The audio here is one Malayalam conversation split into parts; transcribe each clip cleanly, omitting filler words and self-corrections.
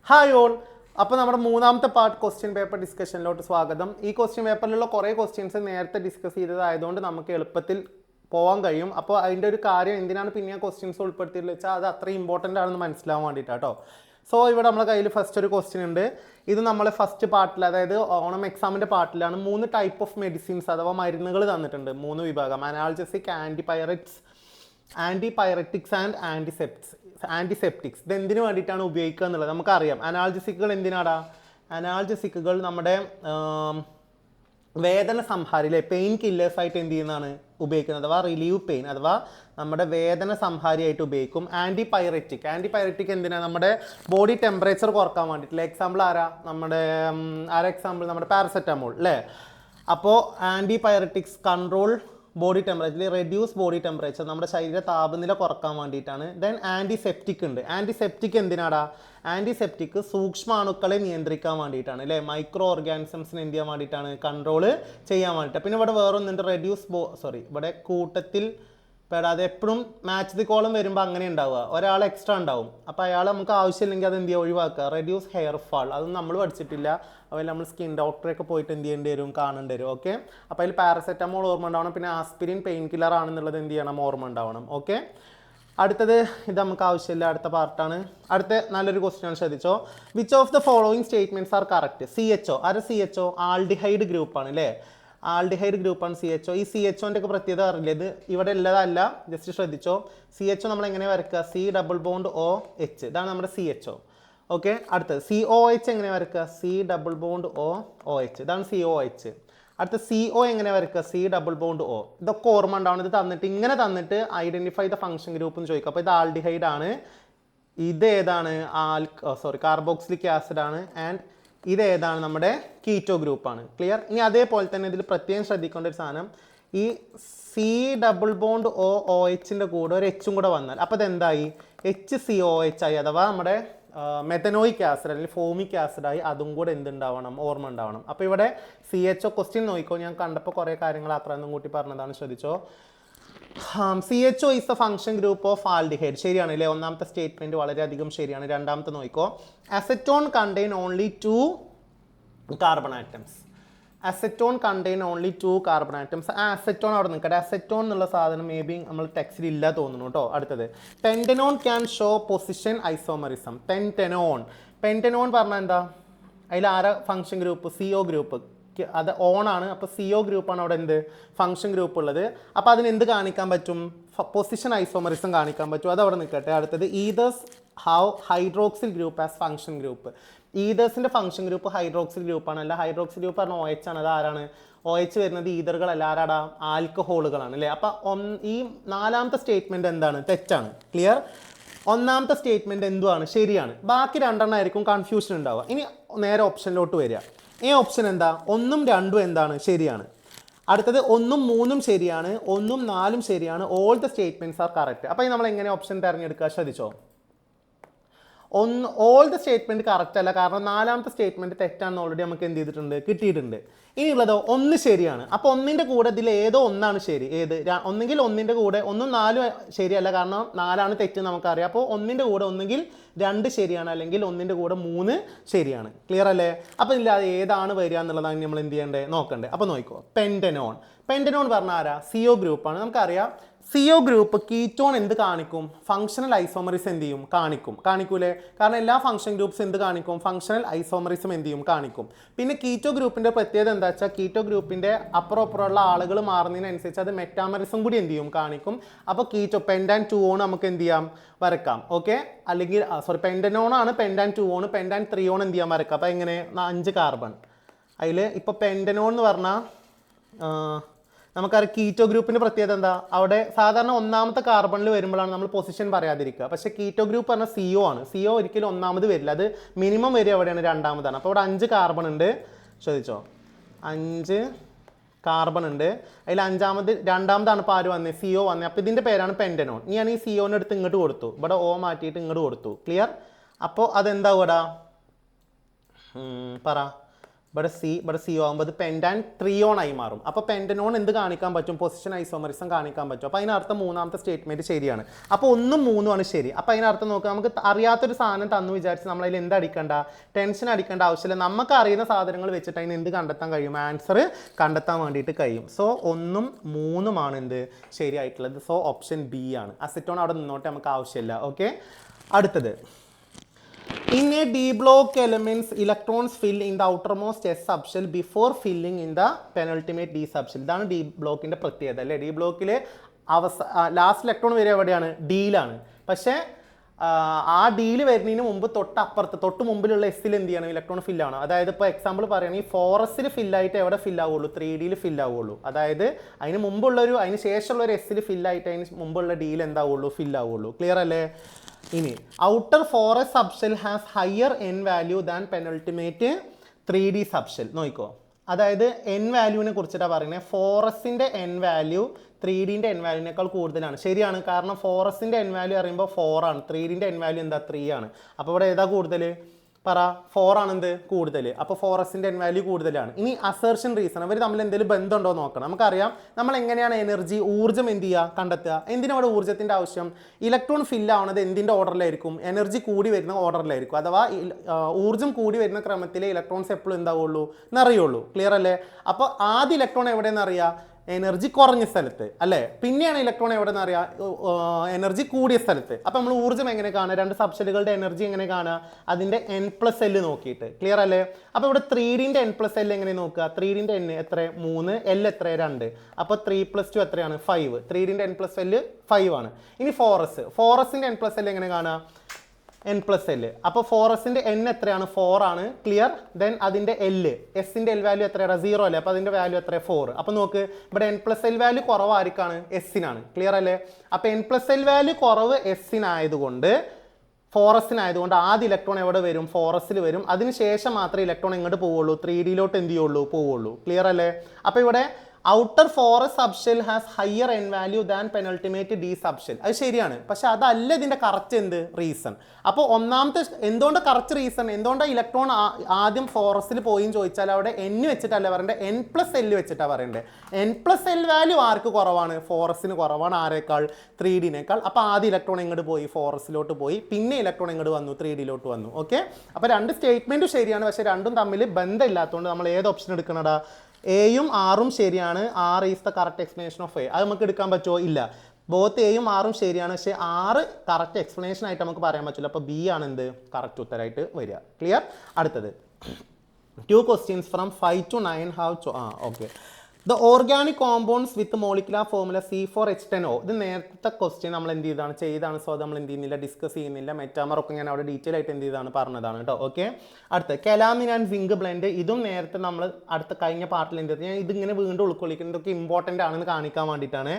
Hi all. അപ്പോൾ നമ്മുടെ മൂന്നാമത്തെ പാർട്ട് ക്വസ്റ്റ്യൻ പേപ്പർ ഡിസ്കഷനിലോട്ട് സ്വാഗതം. ഈ ക്വസ്റ്റ്യൻ പേപ്പറിലുള്ള കുറേ ക്വസ്റ്റ്യൻസ് നേരത്തെ ഡിസ്കസ് ചെയ്തതായതുകൊണ്ട് നമുക്ക് എളുപ്പത്തിൽ പോകാൻ കഴിയും. അപ്പോൾ അതിൻ്റെ ഒരു കാര്യം എന്തിനാണ് പിന്നെ ക്വസ്റ്റ്യൻസ് ഉൾപ്പെടുത്തിയെന്ന് വെച്ചാൽ അത് അത്രയും ഇമ്പോർട്ടൻ്റ് ആണെന്ന് മനസ്സിലാവാൻ വേണ്ടിയിട്ടാട്ടോ. സോ ഇവിടെ നമ്മുടെ കയ്യിൽ ഫസ്റ്റ് ഒരു ക്വസ്റ്റ്യൻ ഉണ്ട്. ഇത് നമ്മൾ ഫസ്റ്റ് പാർട്ടിൽ, അതായത് ഓണം എക്സാമിൻ്റെ പാർട്ടിലാണ് 3 ടൈപ്പ് ഓഫ് മെഡിസിൻസ് അഥവാ മരുന്നുകൾ തന്നിട്ടുണ്ട്. 3 വിഭാഗം: അനാൾജസിക്, ആൻറ്റിപൈററ്റിക്സ് ആൻഡ് ആൻറ്റിസെപ്റ്റിക്സ്. ഇത് എന്തിനു വേണ്ടിയിട്ടാണ് ഉപയോഗിക്കുക എന്നുള്ളത് നമുക്കറിയാം. അനാൾജസിക്കുകൾ എന്തിനാടാ? അനാൾജസിക്കുകൾ നമ്മുടെ വേദന സംഹാരിയിലെ പെയിൻ കില്ലേഴ്സായിട്ട് എന്ത് ചെയ്യുന്നതാണ് ഉപയോഗിക്കുന്നത്, അഥവാ റിലീവ് പെയിൻ, അഥവാ നമ്മുടെ വേദന സംഹാരിയായിട്ട് ഉപയോഗിക്കും. ആൻറ്റിപൈററ്റിക് എന്തിനാണ്? നമ്മുടെ ബോഡി ടെമ്പറേച്ചർ കുറക്കാൻ വേണ്ടിയിട്ടില്ല. എക്സാമ്പിൾ എക്സാമ്പിൾ നമ്മുടെ പാരസെറ്റമോൾ അല്ലേ. അപ്പോൾ antipyretics control body temperature, reduce body temperature, നമ്മുടെ ശരീര താപനില കുറക്കാൻ വേണ്ടിയിട്ടാണ്. ദെൻ ആൻറ്റിസെപ്റ്റിക് ഉണ്ട്. ആൻറ്റിസെപ്റ്റിക് എന്തിനാടാ? ആൻറ്റിസെപ്റ്റിക് സൂക്ഷ്മാണുക്കളെ നിയന്ത്രിക്കാൻ വേണ്ടിയിട്ടാണ് അല്ലേ. മൈക്രോ ഓർഗാനിസംസിനെ എന്ത് ചെയ്യാൻ വേണ്ടിയിട്ടാണ്? കൺട്രോള് ചെയ്യാൻ വേണ്ടിയിട്ട്. പിന്നെ ഇവിടെ വേറൊന്നുണ്ട്, ഇവിടെ കൂട്ടത്തിൽ പെടാതെ എപ്പോഴും മാച്ച് ദി കോളം വരുമ്പോൾ അങ്ങനെ ഉണ്ടാവുക, ഒരാൾ എക്സ്ട്രാ ഉണ്ടാവും. അപ്പോൾ അയാൾ നമുക്ക് ആവശ്യമില്ലെങ്കിൽ അത് എന്ത് ചെയ്യുക, ഒഴിവാക്കുക. റെഡ്യൂസ് ഹെയർ ഫാൾ, അതൊന്നും നമ്മൾ പഠിച്ചിട്ടില്ല. അതുപോലെ നമ്മൾ സ്കിൻ ഡോക്ടറൊക്കെ പോയിട്ട് എന്ത് ചെയ്യേണ്ടി വരും, കാണേണ്ടി വരും. ഓക്കെ. അപ്പോൾ അതിൽ പാരസെറ്റമോൾ ഓർമ്മ ഉണ്ടാവണം, പിന്നെ ആസ്പിരിൻ പെയിൻ കില്ലർ ആണെന്നുള്ളത് എന്ത് ചെയ്യണം, ഓർമ്മ ഉണ്ടാവണം. ഓക്കെ. അടുത്തത് ഇത് നമുക്ക് ആവശ്യമില്ല, അടുത്ത പാർട്ടാണ്. അടുത്ത നല്ലൊരു ക്വസ്റ്റ്യൻ ആണ്, ശ്രദ്ധിച്ചോ. Which of the following statements are correct? CHO CHO aldehyde ഗ്രൂപ്പാണ് അല്ലേ. ആൾഡിഹൈഡ് ഗ്രൂപ്പാണ് CHO. ഈ CHOൻ്റെ ഒക്കെ പ്രത്യേകത അറിയില്ല, ഇത് ഇവിടെ ഉള്ളതല്ല, ജസ്റ്റ് ശ്രദ്ധിച്ചോ. CHO നമ്മൾ എങ്ങനെ വരയ്ക്കുക? C+OH, ഇതാണ് നമ്മുടെ CHO. ഓക്കെ. അടുത്തത് COH എങ്ങനെ വരയ്ക്കുക? C+OH, ഇതാണ് COH. അടുത്ത CO എങ്ങനെ വരയ്ക്കുക? C+O. ഇതൊക്കെ ഓർമ്മ ഉണ്ടാവണം. ഇത് തന്നിട്ട് ഇങ്ങനെ തന്നിട്ട് ഐഡന്റിഫൈ ദ ഫംഗ്ഷൻ ഗ്രൂപ്പ് എന്ന് ചോദിക്കും. അപ്പോൾ ഇത് ആൾഡിഹൈഡ് ആണ്, ഇത് ഏതാണ്? കാർബോക്സിലിക് ആസിഡ് ആണ്, ആൻഡ് ഇത് ഏതാണ്? നമ്മുടെ കീറ്റോ ഗ്രൂപ്പാണ്. ക്ലിയർ? ഇനി അതേപോലെ തന്നെ ഇതിൽ പ്രത്യേകം ശ്രദ്ധിക്കേണ്ട ഒരു സാധനം, ഈ C+OOHൻ്റെ കൂടെ ഒരു എച്ചും കൂടെ വന്നാൽ അപ്പോൾ ഇതെന്തായി? HCOH ആയി, അഥവാ നമ്മുടെ മെഥനോയിക് ആസിഡ് അല്ലെങ്കിൽ ഫോമിക് ആസിഡായി. അതും കൂടെ എന്തുണ്ടാവണം, ഓർമ്മ ഉണ്ടാവണം. അപ്പോൾ ഇവിടെ CHO ക്വസ്റ്റ്യൻ നോക്കിക്കോ, ഞാൻ കണ്ടപ്പോൾ കുറേ കാര്യങ്ങൾ അത്രയൊന്നും കൂട്ടി പറഞ്ഞതാണ്, ശ്രദ്ധിച്ചോ. CHO is the function group of aldehyde. ശരിയാണ് അല്ലേ? ഒന്നാമത്തെ സ്റ്റേറ്റ്മെന്റ് വളരെയധികം ശരിയാണ്. രണ്ടാമത്തെ നോക്കിക്കോ. Acetone contain only 2 carbon atoms. Acetone contain only 2 carbon atoms. Acetone അവിടെ നിൽക്കട്ടെ. അസറ്റോൺ എന്നുള്ള സാധനം മേ ബി നമ്മൾ ടെക്സ്റ്റിൽ ഇല്ല തോന്നുന്നു കേട്ടോ. അടുത്തത് പെൻറ്റനോൺ ക്യാൻ ഷോ പൊസിഷൻ ഐസോമറിസം. പെൻറ്റനോൺ പറഞ്ഞാൽ എന്താ? അതിൽ ആരാ ഫംഗ്ഷൻ ഗ്രൂപ്പ്? CO group. അത് ഓൺ ആണ്. അപ്പോൾ CO ഗ്രൂപ്പാണ് അവിടെ എന്ത് ഫംഗ്ഷൻ ഗ്രൂപ്പ് ഉള്ളത്. അപ്പോൾ അതിന് എന്ത് കാണിക്കാൻ പറ്റും? പൊസിഷൻ ഐസോമറിസം കാണിക്കാൻ പറ്റും. അത് അവിടെ നിൽക്കട്ടെ. അടുത്തത് ethers hydroxyl group as function group. ഈതേഴ്സിൻ്റെ ഫംഗ്ഷൻ ഗ്രൂപ്പ് ഹൈഡ്രോക്സിൽ ഗ്രൂപ്പാണ്. അല്ല, ഹൈഡ്രോക്സിൽ ഗ്രൂപ്പ് പറഞ്ഞാൽ OH ആണ്. അത് ആരാണ്? OH വരുന്നത് ഈതറുകളല്ല, ആരാടാ? ആൽക്കഹോളുകളാണ് അല്ലേ. അപ്പം ഈ നാലാമത്തെ സ്റ്റേറ്റ്മെൻറ്റ് എന്താണ്? തെറ്റാണ്. ക്ലിയർ? ഒന്നാമത്തെ സ്റ്റേറ്റ്മെൻറ്റ് എന്തുവാണ്? ശരിയാണ്. ബാക്കി രണ്ടെണ്ണം ആയിരിക്കും കൺഫ്യൂഷൻ ഉണ്ടാവുക. ഇനി നേരെ ഓപ്ഷനിലോട്ട് വരിക. ഈ ഓപ്ഷൻ എന്താ? 1ഉം 2ഉം എന്താണ്? ശരിയാണ്. അടുത്തത് 1ഉം 3ഉം ശരിയാണ്, 1ഉം 4ഉം ശരിയാണ്. All the statements are correct. അപ്പോൾ നമ്മൾ എങ്ങനെ ഓപ്ഷൻ തിരഞ്ഞെടുക്കുക? ശ്രദ്ധിച്ചോ. ഓൾ ദ സ്റ്റേറ്റ്മെന്റ് കറക്റ്റ് അല്ല, കാരണം നാലാമത്തെ സ്റ്റേറ്റ്മെന്റ് തെറ്റാണെന്ന് ഓൾറെഡി നമുക്ക് എന്ത് ചെയ്തിട്ടുണ്ട്, കിട്ടിയിട്ടുണ്ട്. ഇനിയുള്ളതോ 1 ശരിയാണ്. അപ്പോൾ 1ന്റെ കൂടെ ഇതിൽ ഏതോ ഒന്നാണ് ശരി. ഏത്? ഒന്നെങ്കിൽ 1ന്റെ കൂടെ 1ഉം 4ഉം ശരിയല്ല, കാരണം 4ആണ് തെറ്റ് നമുക്കറിയാം. അപ്പോൾ 1ന്റെ കൂടെ ഒന്നെങ്കിൽ 2 ശരിയാണ്, അല്ലെങ്കിൽ 1ന്റെ കൂടെ 3 ശരിയാണ്. ക്ലിയർ അല്ലേ? അപ്പോൾ ഇല്ലാതെ ഏതാണ് വരിക എന്നുള്ളതാണ് നമ്മൾ എന്ത് ചെയ്യേണ്ടത്, നോക്കണ്ടേ. അപ്പോൾ നോക്കിക്കോ. പെൻറ്റനോൺ പറഞ്ഞാൽ ആരാ? CO ഗ്രൂപ്പാണ്. നമുക്കറിയാം CO ഗ്രൂപ്പ് കീറ്റോൺ എന്ത് കാണിക്കും? ഫംഗ്ഷണൽ ഐസോമറിസം എന്ത് ചെയ്യും? കാണിക്കൂലേ? കാരണം എല്ലാ ഫംഗ്ഷൻ ഗ്രൂപ്പ്സ് എന്ത് കാണിക്കും? ഫംഗ്ഷണൽ ഐസോമറിസം എന്ത് ചെയ്യും? കാണിക്കും. പിന്നെ കീറ്റോ ഗ്രൂപ്പിന്റെ പ്രത്യേകത എന്താ വെച്ചാൽ, കീറ്റോ ഗ്രൂപ്പിന്റെ അപ്പുറമുള്ള ആളുകൾ മാറുന്നതിനനുസരിച്ച് അത് മെറ്റാമറിസം കൂടി എന്ത് ചെയ്യും? കാണിക്കും. അപ്പോൾ പെൻഡാൻ 2 നമുക്ക് എന്ത് ചെയ്യാം? വരക്കാം. ഓക്കെ. അല്ലെങ്കിൽ പെൻറ്റനോൺ ആണ്, പെൻഡാൻ 2 പെൻഡാൻ 3 എന്ത് ചെയ്യാൻ വരക്കാം. അപ്പോൾ എങ്ങനെ? 5 കാർബൺ. അതിൽ ഇപ്പോൾ പെൻറ്റനോൺ എന്ന് പറഞ്ഞാൽ നമുക്കറിയാം കീറ്റോ ഗ്രൂപ്പിൻ്റെ പ്രത്യേകത എന്താ? അവിടെ സാധാരണ ഒന്നാമത്തെ കാർബണിൽ വരുമ്പോഴാണ് നമ്മൾ പൊസിഷൻ പറയാതിരിക്കുക. പക്ഷേ കീറ്റോ ഗ്രൂപ്പ് പറഞ്ഞാൽ CO ആണ്. CO ഒരിക്കലും ഒന്നാമത് വരില്ല, അത് മിനിമം വരിക എവിടെയാണ്? രണ്ടാമതാണ്. അപ്പോൾ ഇവിടെ 5 കാർബൺ ഉണ്ട്. ശ്രദ്ധിച്ചോ, 5 കാർബൺ ഉണ്ട്. അതിൽ രണ്ടാമതാണ് ഇപ്പോൾ ആര് വന്നത്? CO വന്നത്. അപ്പോൾ ഇതിൻ്റെ പേരാണ് പെൻറ്റനോൺ. ഞാൻ ഈ COൻ്റെ അടുത്ത് ഇങ്ങോട്ട് കൊടുത്തു, ഇവിടെ O മാറ്റിയിട്ട് ഇങ്ങോട്ട് കൊടുത്തു. ക്ലിയർ? അപ്പോൾ അതെന്താ ഇവിടെ പറ? ഇവിടെ സി ആകുമ്പോൾ അത് പെൻറ്റാൻ ട്രിയോൺ ആയി മാറും. അപ്പോൾ പെൻറ്റനോൺ എന്ത് കാണിക്കാൻ പറ്റും? പൊസിഷൻ ഐസോമറിസം കാണിക്കാൻ പറ്റും. അപ്പോൾ അതിനർത്ഥം മൂന്നാമത്തെ സ്റ്റേറ്റ്മെൻറ്റ് ശരിയാണ്. അപ്പോൾ 1ഉം 3ഉം ആണ് ശരി. അപ്പോൾ അതിനർത്ഥം നോക്കുക, നമുക്ക് അറിയാത്തൊരു സാധനം തന്നു വിചാരിച്ച് നമ്മളതിൽ എന്ത് അടിക്കണ്ട, ടെൻഷൻ അടിക്കേണ്ട ആവശ്യമില്ല. നമുക്ക് അറിയുന്ന സാധനങ്ങൾ വെച്ചിട്ട് അതിന് എന്ത് കണ്ടെത്താൻ കഴിയും? ആൻസർ കണ്ടെത്താൻ വേണ്ടിയിട്ട് കഴിയും. സോ 1ഉം 3ഉമാണ് എന്ത് ശരിയായിട്ടുള്ളത്. സോ ഓപ്ഷൻ ബി ആണ്. അസിറ്റോൺ അവിടെ നിന്നോട്ടെ, നമുക്ക് ആവശ്യമില്ല. ഓക്കെ, അടുത്തത്. In a d block elements, electrons fill in the outermost s subshell before filling in the penultimate d subshell. ഇതാണ് ഡി ബ്ലോക്കിൻ്റെ പ്രത്യേകത അല്ലേ. ഡി ബ്ലോക്കിൽ ലാസ്റ്റ് ഇലക്ട്രോൺ വരെ എവിടെയാണ്? ഡിയിലാണ്. പക്ഷേ ആ ഡിയിൽ വരുന്നതിന് മുമ്പ് തൊട്ട് മുമ്പിലുള്ള എസ്സിൽ എന്ത് ചെയ്യണം? ഇലക്ട്രോൺ ഫില്ലാണ്. അതായത് ഇപ്പോൾ എക്സാമ്പിൾ പറയുകയാണെങ്കിൽ ഫോറസ്റ്റിൽ ഫില്ലായിട്ട് എവിടെ ഫില്ലാവുള്ളൂ? 3Dയിൽ ഫില്ലാവുള്ളൂ. അതായത് അതിന് ശേഷമുള്ള ഒരു എസ്സിൽ ഫില്ലായിട്ട് അതിന് മുമ്പുള്ള ഡിയിൽ എന്താവുള്ളൂ? ഫില്ലാവുള്ളൂ. ക്ലിയർ അല്ലേ? ഇനി outer forest subshell has higher N value than penultimate 3D subshell. നോക്കിക്കോ, അതായത് എൻ വാല്യൂവിനെ കുറിച്ചിട്ടാണ് പറയുന്നത്. ഫോറസ്റ്റിൻ്റെ എൻ വാല്യൂ 3Dൻ്റെ എൻ വാല്യൂവിനേക്കാൾ കൂടുതലാണ്. ശരിയാണ്, കാരണം ഫോറസ്റ്റിൻ്റെ എൻ വാല്യൂ അറിയുമ്പോൾ 4 ആണ്, 3Dൻ്റെ എൻ വാല്യൂ എന്താ? 3 ആണ്. അപ്പോൾ ഇവിടെ ഏതാ കൂടുതൽ? പറ. 4 ആണെന്ത് കൂടുതൽ. അപ്പോൾ ഫോറസ്റ്റിൻ്റെ എൻ വാല്യൂ കൂടുതലാണ്. ഇനി അസേർഷൻ റീസൺ, അവർ തമ്മിൽ എന്തെങ്കിലും ബന്ധമുണ്ടോ നോക്കണം. നമുക്കറിയാം നമ്മൾ എങ്ങനെയാണ് ഊർജ്ജം എന്ത് ചെയ്യുക? കണ്ടെത്തുക. എന്തിനവിടെ ഊർജ്ജത്തിൻ്റെ ആവശ്യം? ഇലക്ട്രോൺ ഫില്ലാവുന്നത് എന്തിൻ്റെ ഓർഡറിലായിരിക്കും? എനർജി കൂടി വരുന്ന ഓർഡറിലായിരിക്കും. അഥവാ ഊർജ്ജം കൂടി വരുന്ന ക്രമത്തിൽ ഇലക്ട്രോൺസ് എപ്പോഴും എന്താവുള്ളൂ? നിറയുള്ളൂ. ക്ലിയർ അല്ലേ? അപ്പോൾ ആദ്യ ഇലക്ട്രോൺ എവിടെയെന്ന് അറിയാം? എനർജി കുറഞ്ഞ സ്ഥലത്ത് അല്ലേ. പിന്നെയാണ് ഇലക്ട്രോൺ എവിടെ നിന്ന് അറിയാം? എനർജി കൂടിയ സ്ഥലത്ത്. അപ്പോൾ നമ്മൾ ഊർജ്ജം എങ്ങനെ കാണുക? രണ്ട് സബ്ഷെല്ലുകളുടെ എനർജി എങ്ങനെ കാണുക? അതിൻ്റെ n+l നോക്കിയിട്ട്. ക്ലിയർ അല്ലേ? അപ്പോൾ ഇവിടെ 3Dൻ്റെ n+l എങ്ങനെ നോക്കുക? 3Dൻ്റെ n എത്ര? 3, l എത്ര? 2. അപ്പോൾ 3 + 2 എത്രയാണ്? 5. 3Dൻ്റെ n+l 5 ആണ്. ഇനി ഫോറസ്റ്റിൻ്റെ n+l എങ്ങനെ കാണുക? n+l. അപ്പോൾ ഫോറസ്റ്റിൻ്റെ n എത്രയാണ്? 4 ആണ്. ക്ലിയർ. ദെൻ അതിൻ്റെ എസിൻ്റെ എൽ വാല്യൂ എത്രയാണ്? 0 അല്ലേ. അപ്പോൾ അതിൻ്റെ വാല്യൂ എത്ര? 4. അപ്പോൾ നോക്ക്, ഇവിടെ n+l വാല്യൂ കുറവായിരിക്കാണ്? എസിനാണ്. ക്ലിയർ അല്ലേ? അപ്പോൾ n+l വാല്യൂ കുറവ് എസിനായതുകൊണ്ട്, ഫോറസ്റ്റിനായതുകൊണ്ട് ആദ്യ ഇലക്ട്രോൺ എവിടെ വരും? ഫോറസ്റ്റിൽ വരും. അതിനുശേഷം മാത്രമേ ഇലക്ട്രോൺ എങ്ങോട്ട് പോവുള്ളൂ? 3Dയിലോട്ട് എന്ത് ചെയ്യുള്ളൂ? പോവുള്ളൂ. ക്ലിയർ അല്ലേ? അപ്പോൾ ഇവിടെ outer forest subshell has higher N value than penultimate D subshell. അത് ശരിയാണ്, പക്ഷെ അതല്ല ഇതിൻ്റെ കറക്റ്റ് റീസൺ. അപ്പോൾ ഒന്നാമത്തെ എന്തുകൊണ്ട് കറക്റ്റ് റീസൺ, എന്തുകൊണ്ടാണ് ഇലക്ട്രോൺ ആദ്യം ഫോറസ്റ്റിൽ പോയും ചോദിച്ചാൽ അവിടെ n വെച്ചിട്ടല്ല പറയേണ്ടത്, n+l വെച്ചിട്ടാണ് പറയേണ്ടത്. n+l വാല്യൂ ആർക്ക് കുറവാണ്? ഫോറസ്റ്റിന് കുറവാണ്. ആരേക്കാൾ? 3Dനേക്കാൾ. അപ്പോൾ ആദ്യം ഇലക്ട്രോൺ എങ്ങോട്ട് പോയി? ഫോറസ്റ്റിലോട്ട് പോയി. പിന്നെ ഇലക്ട്രോൺ എങ്ങോട്ട് വന്നു? 3Dയിലോട്ട് വന്നു. ഓക്കെ, അപ്പോൾ രണ്ട് സ്റ്റേറ്റ്മെൻറ്റും ശരിയാണ്, പക്ഷേ രണ്ടും തമ്മിൽ ബന്ധമില്ലാത്തതുകൊണ്ട് നമ്മൾ ഏത് ഓപ്ഷൻ എടുക്കണടാ? എയും ആറും ശരിയാണ്. R is the correct explanation of A. അത് നമുക്ക് എടുക്കാൻ പറ്റുമോ? ഇല്ല. ബോത്ത് എയും ആറും ശരിയാണ്, പക്ഷേ 6 കറക്റ്റ് എക്സ്പ്ലനേഷൻ ആയിട്ട് നമുക്ക് പറയാൻ പറ്റില്ല. അപ്പോൾ ബി ആണ് എന്ത് കറക്റ്റ് ഉത്തരമായിട്ട് വരിക. ക്ലിയർ. അടുത്തത് 2 questions from 5 to 9 have okay. The organic compounds with molecular formula C4H10O. ഇത് നേരത്തെ ക്വസ്റ്റ്യൻ നമ്മൾ എന്ത് ചെയ്താണ്. സോ നമ്മൾ എന്ത് ചെയ്യുന്നില്ല, ഡിസ്കസ് ചെയ്യുന്നില്ല. മെറ്റാമറൊക്കെ ഞാൻ അവിടെ ഡീറ്റെയിൽ ആയിട്ട് എന്ത് ചെയ്താണ് പറഞ്ഞതാണ് കേട്ടോ. ഓക്കെ, അടുത്ത കെലാമിൻ ആൻഡ് സിങ്ക് ബ്ലെൻഡ്. ഇതും നേരത്തെ നമ്മൾ കഴിഞ്ഞ പാർട്ടിൽ എന്ത് ചെയ്തത്, ഞാൻ ഇതിങ്ങനെ വീണ്ടും ഉൾക്കൊള്ളിക്കുന്നത് ഇതൊക്കെ ഇമ്പോർട്ടൻ്റ് ആണെന്ന് കാണിക്കാൻ വേണ്ടിയിട്ടാണ്.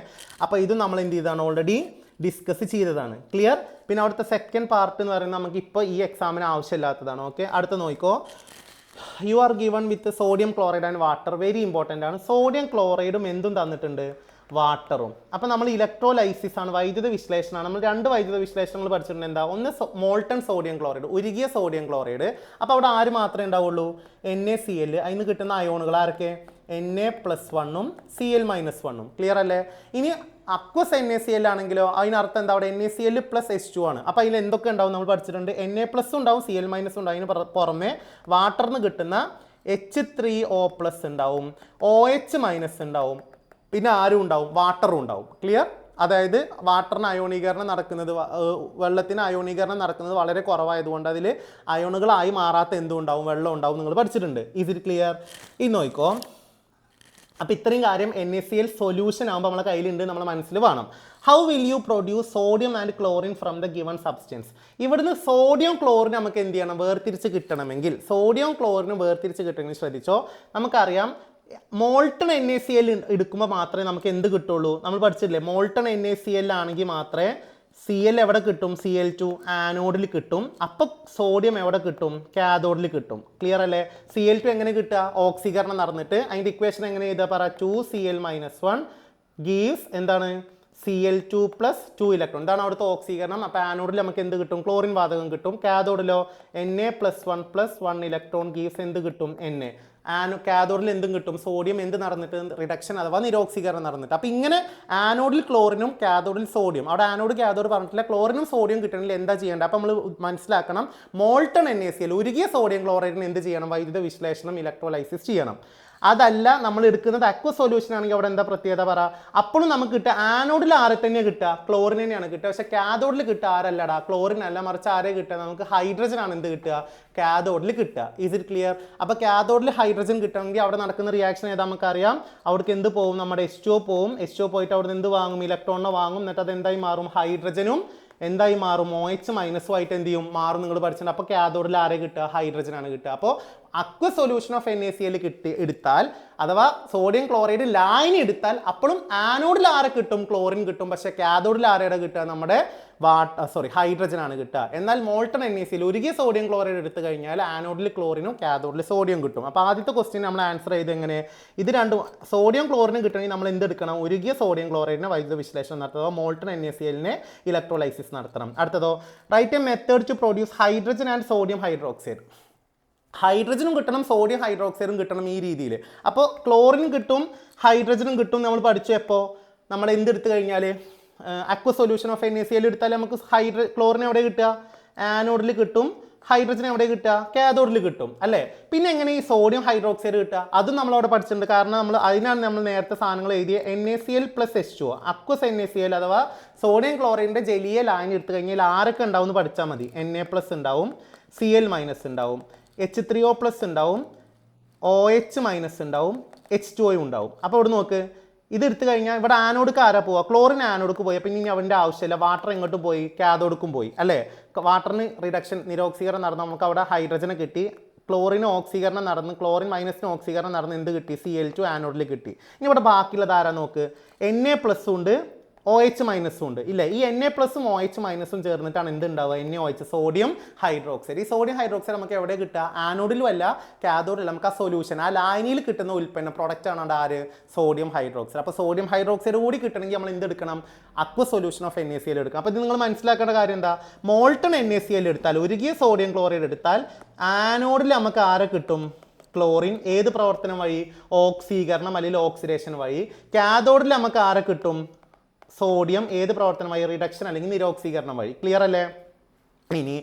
അപ്പോൾ ഇതും നമ്മൾ എന്ത് ചെയ്താണ്? ഓൾറെഡി ഡിസ്കസ് ചെയ്തതാണ്. ക്ലിയർ. പിന്നെ അവിടുത്തെ സെക്കൻഡ് പാർട്ട് എന്ന് പറയുന്നത് നമുക്ക് ഇപ്പോൾ ഈ എക്സാമിന് ആവശ്യമില്ലാത്തതാണ്. ഓക്കെ, അടുത്ത നോക്കിക്കോ. You are given with sodium chloride and water. Very important ആണ്. സോഡിയം ക്ലോറൈഡും എന്തും തന്നിട്ടുണ്ട്? വാട്ടറും. അപ്പോൾ നമ്മൾ ഇലക്ട്രോലൈസിസ് ആണ്, വൈദ്യുത വിശ്ലേഷണമാണ്. നമ്മൾ 2 വൈദ്യുത വിശ്ലേഷണങ്ങൾ പഠിച്ചിട്ടുണ്ട്. എന്താ? ഒന്ന് മോൾട്ടൺ സോഡിയം ക്ലോറൈഡ്, ഉരുകിയ സോഡിയം ക്ലോറൈഡ്. അപ്പോൾ അവിടെ ആര് മാത്രമേ ഉണ്ടാവുള്ളൂ? NaCl. അതിന് കിട്ടുന്ന അയോണുകൾ ആരൊക്കെ? Na+1ഉം Cl-1ഉം. ക്ലിയർ അല്ലേ? ഇനി അക്വസ് NaCl ആണെങ്കിലോ അതിനർത്ഥം എന്താ? അവിടെ NaCl + H2 ആണ്. അപ്പോൾ അതിൽ എന്തൊക്കെ ഉണ്ടാവും നമ്മൾ പഠിച്ചിട്ടുണ്ട്? Na+ ഉണ്ടാവും, Cl- ഉണ്ടാവും. അതിന് പുറമെ വാട്ടറിന് കിട്ടുന്ന H3O+ ഉണ്ടാവും, OH- ഉണ്ടാവും. പിന്നെ ആരും ഉണ്ടാവും? വാട്ടറും ഉണ്ടാവും. ക്ലിയർ. അതായത് വാട്ടറിന് അയോണീകരണം നടക്കുന്നത്, വെള്ളത്തിന് അയോണീകരണം നടക്കുന്നത് വളരെ കുറവായതുകൊണ്ട് അതിൽ അയോണുകളായി മാറാത്ത എന്തുണ്ടാവും? വെള്ളം ഉണ്ടാവും. നിങ്ങൾ പഠിച്ചിട്ടുണ്ട്. Is it clear? ഇത് നോക്കിക്കോ. അപ്പോൾ ഇത്രയും കാര്യം NaCl സൊല്യൂഷൻ ആകുമ്പോൾ നമ്മളെ കയ്യിലുണ്ട്, നമ്മളെ മനസ്സിൽ വേണം. How will you produce sodium and chlorine from the given substance? ഇവിടുന്ന് സോഡിയം ക്ലോറിൻ നമുക്ക് എന്ത് ചെയ്യണം? വേർതിരിച്ച് കിട്ടണമെങ്കിൽ, സോഡിയം ക്ലോറിന് വേർതിരിച്ച് കിട്ടണമെങ്കിൽ ശ്രദ്ധിച്ചോ. നമുക്കറിയാം മോൾട്ടൺ NaCl എടുക്കുമ്പോൾ മാത്രമേ നമുക്ക് എന്ത് കിട്ടുള്ളൂ? നമ്മൾ പഠിച്ചില്ലേ, മോൾട്ടൺ NaCl ആണെങ്കിൽ മാത്രമേ Cl എവിടെ കിട്ടും? Cl2 ആനോഡിൽ കിട്ടും. അപ്പോൾ സോഡിയം എവിടെ കിട്ടും? കാഥോഡിൽ കിട്ടും. ക്ലിയർ അല്ലേ? Cl2 എങ്ങനെ കിട്ടുക? ഓക്സീകരണം നടന്നിട്ട് അതിൻ്റെ ഇക്വേഷൻ എങ്ങനെ ചെയ്താൽ പറ? 2Cl-1 ഗീവ്സ് എന്താണ്? Cl2 + 2 electron. ഇതാണ് അവിടുത്തെ ഓക്സീകരണം. അപ്പോൾ ആനോഡിൽ നമുക്ക് എന്ത് കിട്ടും? ക്ലോറിൻ വാതകം കിട്ടും. കാഥോഡിലോ Na+1 + 1 ഇലക്ട്രോൺ ഗീവ്സ് എന്ത് കിട്ടും? Na. കാഥോഡിൽ എന്തും കിട്ടും, സോഡിയം എന്ത് നടന്നിട്ട്, റിഡക്ഷൻ അഥവാ നിരോക്സീകരണം നടന്നിട്ട്. അപ്പോൾ ഇങ്ങനെ ആനോഡിൽ ക്ലോറിനും കാഥോഡിൽ സോഡിയം, അവിടെ ആനോഡ് കാഥോഡ് പറഞ്ഞിട്ടില്ല, ക്ലോറിനും സോഡിയം കിട്ടണമെങ്കിൽ എന്താ ചെയ്യേണ്ടത്? അപ്പോൾ നമ്മൾ മനസ്സിലാക്കണം, മോൾട്ടൺ NaCl ഉരുകിയ സോഡിയം ക്ലോറൈഡിന് എന്ത് ചെയ്യണം? വൈദ്യുത വിശ്ലേഷണം, ഇലക്ട്രോലൈസിസ് ചെയ്യണം. അതല്ല നമ്മൾ എടുക്കുന്നത് അക്വ സൊല്യൂഷൻ ആണെങ്കിൽ അവിടെ എന്താ പ്രത്യേകത പറ? അപ്പോഴും നമുക്ക് കിട്ടുക ആനോഡിൽ ആരെ തന്നെയാണ് കിട്ടുക? ക്ലോറിൻ തന്നെയാണ് കിട്ടുക. പക്ഷെ കാഥോഡിൽ കിട്ടുക ആരല്ലടാ? ക്ലോറിൻ അല്ല, മറിച്ച് ആരെ കിട്ടുക? നമുക്ക് ഹൈഡ്രജൻ ആണ് എന്ത് കിട്ടുക? കാഥോഡിൽ കിട്ടുക. Is it clear? അപ്പോൾ കാഥോഡിൽ ഹൈഡ്രജൻ കിട്ടണമെങ്കിൽ അവിടെ നടക്കുന്ന റിയാക്ഷൻ ഏതാ നമുക്കറിയാം. അവിടേക്ക് എന്ത് പോകും? നമ്മുടെ H2O പോകും. H2O പോയിട്ട് അവിടെ നിന്ന് എന്ത് വാങ്ങും? ഇലക്ട്രോണിനെ വാങ്ങും. എന്നിട്ട് അത് എന്തായി മാറും? ഹൈഡ്രജനും എന്തായി മാറും? OH മൈനസും ആയിട്ട് എന്ത് ചെയ്യും? മാറും. നിങ്ങൾ പഠിച്ചിട്ടുണ്ട്. അപ്പോൾ കാഥോഡിൽ ആരെ കിട്ടുക? ഹൈഡ്രജൻ ആണ് കിട്ടുക. അപ്പോൾ അക്വ സൊല്യൂഷൻ ഓഫ് NaCl എടുത്താൽ അഥവാ സോഡിയം ക്ലോറൈഡ് ലായനി എടുത്താൽ അപ്പോഴും ആനോഡിൽ ആരെ കിട്ടും? ക്ലോറിൻ കിട്ടും. പക്ഷേ കാഥോഡിൽ ആരെയുടെ കിട്ടുക? നമ്മുടെ ഹൈഡ്രജൻ ആണ് കിട്ടുക. എന്നാൽ മോൾട്ടൺ NaCl ഉരുകിയ സോഡിയം ക്ലോറൈഡ് എടുത്തു കഴിഞ്ഞാൽ ആനോഡിൽ ക്ലോറിനും കാഥോഡിൽ സോഡിയം കിട്ടും. അപ്പോൾ ആദ്യത്തെ ക്വസ്റ്റ്യൻ നമ്മൾ ആൻസർ ചെയ്ത് എങ്ങനെ? ഇത് രണ്ടും സോഡിയം ക്ലോറിനും കിട്ടണമെങ്കിൽ നമ്മൾ എന്തെടുക്കണം? ഉരുകിയ സോഡിയം ക്ലോറൈഡിനെ വൈദ്യുത വിശ്ലേഷണം നടത്തുക, മോൾട്ടൺ NaClനെ ഇലക്ട്രോലൈസിസ് നടത്തണം. അടുത്തതോ, write a method to produce hydrogen and sodium hydroxide. ഹൈഡ്രജനും കിട്ടണം, സോഡിയം ഹൈഡ്രോക്സൈഡും കിട്ടണം ഈ രീതിയിൽ. അപ്പോൾ ക്ലോറിൻ കിട്ടും, ഹൈഡ്രജനും കിട്ടും. നമ്മൾ പഠിച്ചു എപ്പോൾ? നമ്മൾ എന്തെടുത്ത് കഴിഞ്ഞാൽ അക്വ സൊല്യൂഷൻ ഓഫ് NaCl എടുത്താൽ നമുക്ക് ക്ലോറിൻ എവിടെ കിട്ടുക? ആനോഡിൽ കിട്ടും. ഹൈഡ്രജൻ എവിടെ കിട്ടുക? കാഥോഡിൽ കിട്ടും അല്ലേ? പിന്നെ എങ്ങനെ ഈ സോഡിയം ഹൈഡ്രോക്സൈഡ് കിട്ടുക? അതും നമ്മളവിടെ പഠിച്ചിട്ടുണ്ട്. കാരണം അതിനാണ് നമ്മൾ നേരത്തെ സാധനങ്ങൾ എഴുതിയ NaCl + H2O അക്വസ് NaCl അഥവാ സോഡിയം ക്ലോറൈഡിൻ്റെ ജലീയ ലായനി എടുത്തു കഴിഞ്ഞാൽ ആരൊക്കെ ഉണ്ടാവും എന്ന് പഠിച്ചാൽ മതി. Na+ ഉണ്ടാവും, Cl- ഉണ്ടാവും, H3O+ ഉണ്ടാവും, OH- ഉണ്ടാവും, H2O ഉണ്ടാവും. അപ്പോൾ ഇവിടെ നോക്ക്, ഇത് എടുത്തു കഴിഞ്ഞാൽ ഇവിടെ ആനോഡ്ക്ക് ആരാ പോവുക? ക്ലോറിൻ ആനോഡ്ക്ക് പോയി. പിന്നെ ഇനി അവൻ്റെ ആവശ്യമില്ല. വാട്ടർ എങ്ങോട്ട് പോയി? കാഥോഡ്ക്കും പോയി അല്ലേ? വാട്ടറിന് റിഡക്ഷൻ നിരോക്സീകരണം നടന്ന് നമുക്ക് അവിടെ ഹൈഡ്രജനെ കിട്ടി. ക്ലോറിന് ഓക്സീകരണം നടന്ന്, ക്ലോറിൻ മൈനസിന് ഓക്സീകരണം നടന്ന് എന്ത് കിട്ടി? Cl2 ആനോഡിൽ കിട്ടി. ഇനി ഇവിടെ ബാക്കിയുള്ളത് ആരാ നോക്ക്? Na+ ഉണ്ട്, OH- ഉണ്ട് ഇല്ലേ? ഈ Na+ഉം OH- ചേർന്നിട്ടാണ് എന്ത് ഉണ്ടാവുക? NaOH sodium hydroxide. ഈ സോഡിയം ഹൈഡ്രോക്സൈഡ് നമുക്ക് എവിടെ കിട്ടുക? ആനോഡിലും അല്ല കാഥോഡിലും. നമുക്ക് ആ സൊല്യൂഷൻ ആ ലായനിയിൽ കിട്ടുന്ന ഉൽപ്പന്നം പ്രൊഡക്റ്റ് ആണ് ആര്? Sodium hydroxide. അപ്പോൾ സോഡിയം ഹൈഡ്രോക്സൈഡ് കൂടി കിട്ടണമെങ്കിൽ നമ്മൾ എന്തെടുക്കണം? അക്വ സൊല്യൂഷൻ ഓഫ് NaCl എടുക്കണം. അപ്പോൾ ഇത് നിങ്ങൾ മനസ്സിലാക്കേണ്ട കാര്യം എന്താ? മോൾട്ടൺ NaCl എടുത്താൽ, ഉരുകിയ സോഡിയം ക്ലോറൈഡ് എടുത്താൽ ആനോഡിൽ നമുക്ക് ആരെ കിട്ടും? ക്ലോറിൻ. ഏത് പ്രവർത്തനം വഴി? ഓക്സീകരണം അല്ലെങ്കിൽ ഓക്സിഡേഷൻ വഴി. കാഥോഡിൽ നമുക്ക് ആരെ കിട്ടും? സോഡിയം. ഏത് പ്രവർത്തനം വഴി? റിഡക്ഷൻ അല്ലെങ്കിൽ നിരോക്സീകരണം വഴി. ക്ലിയർ അല്ലേ? ഇനി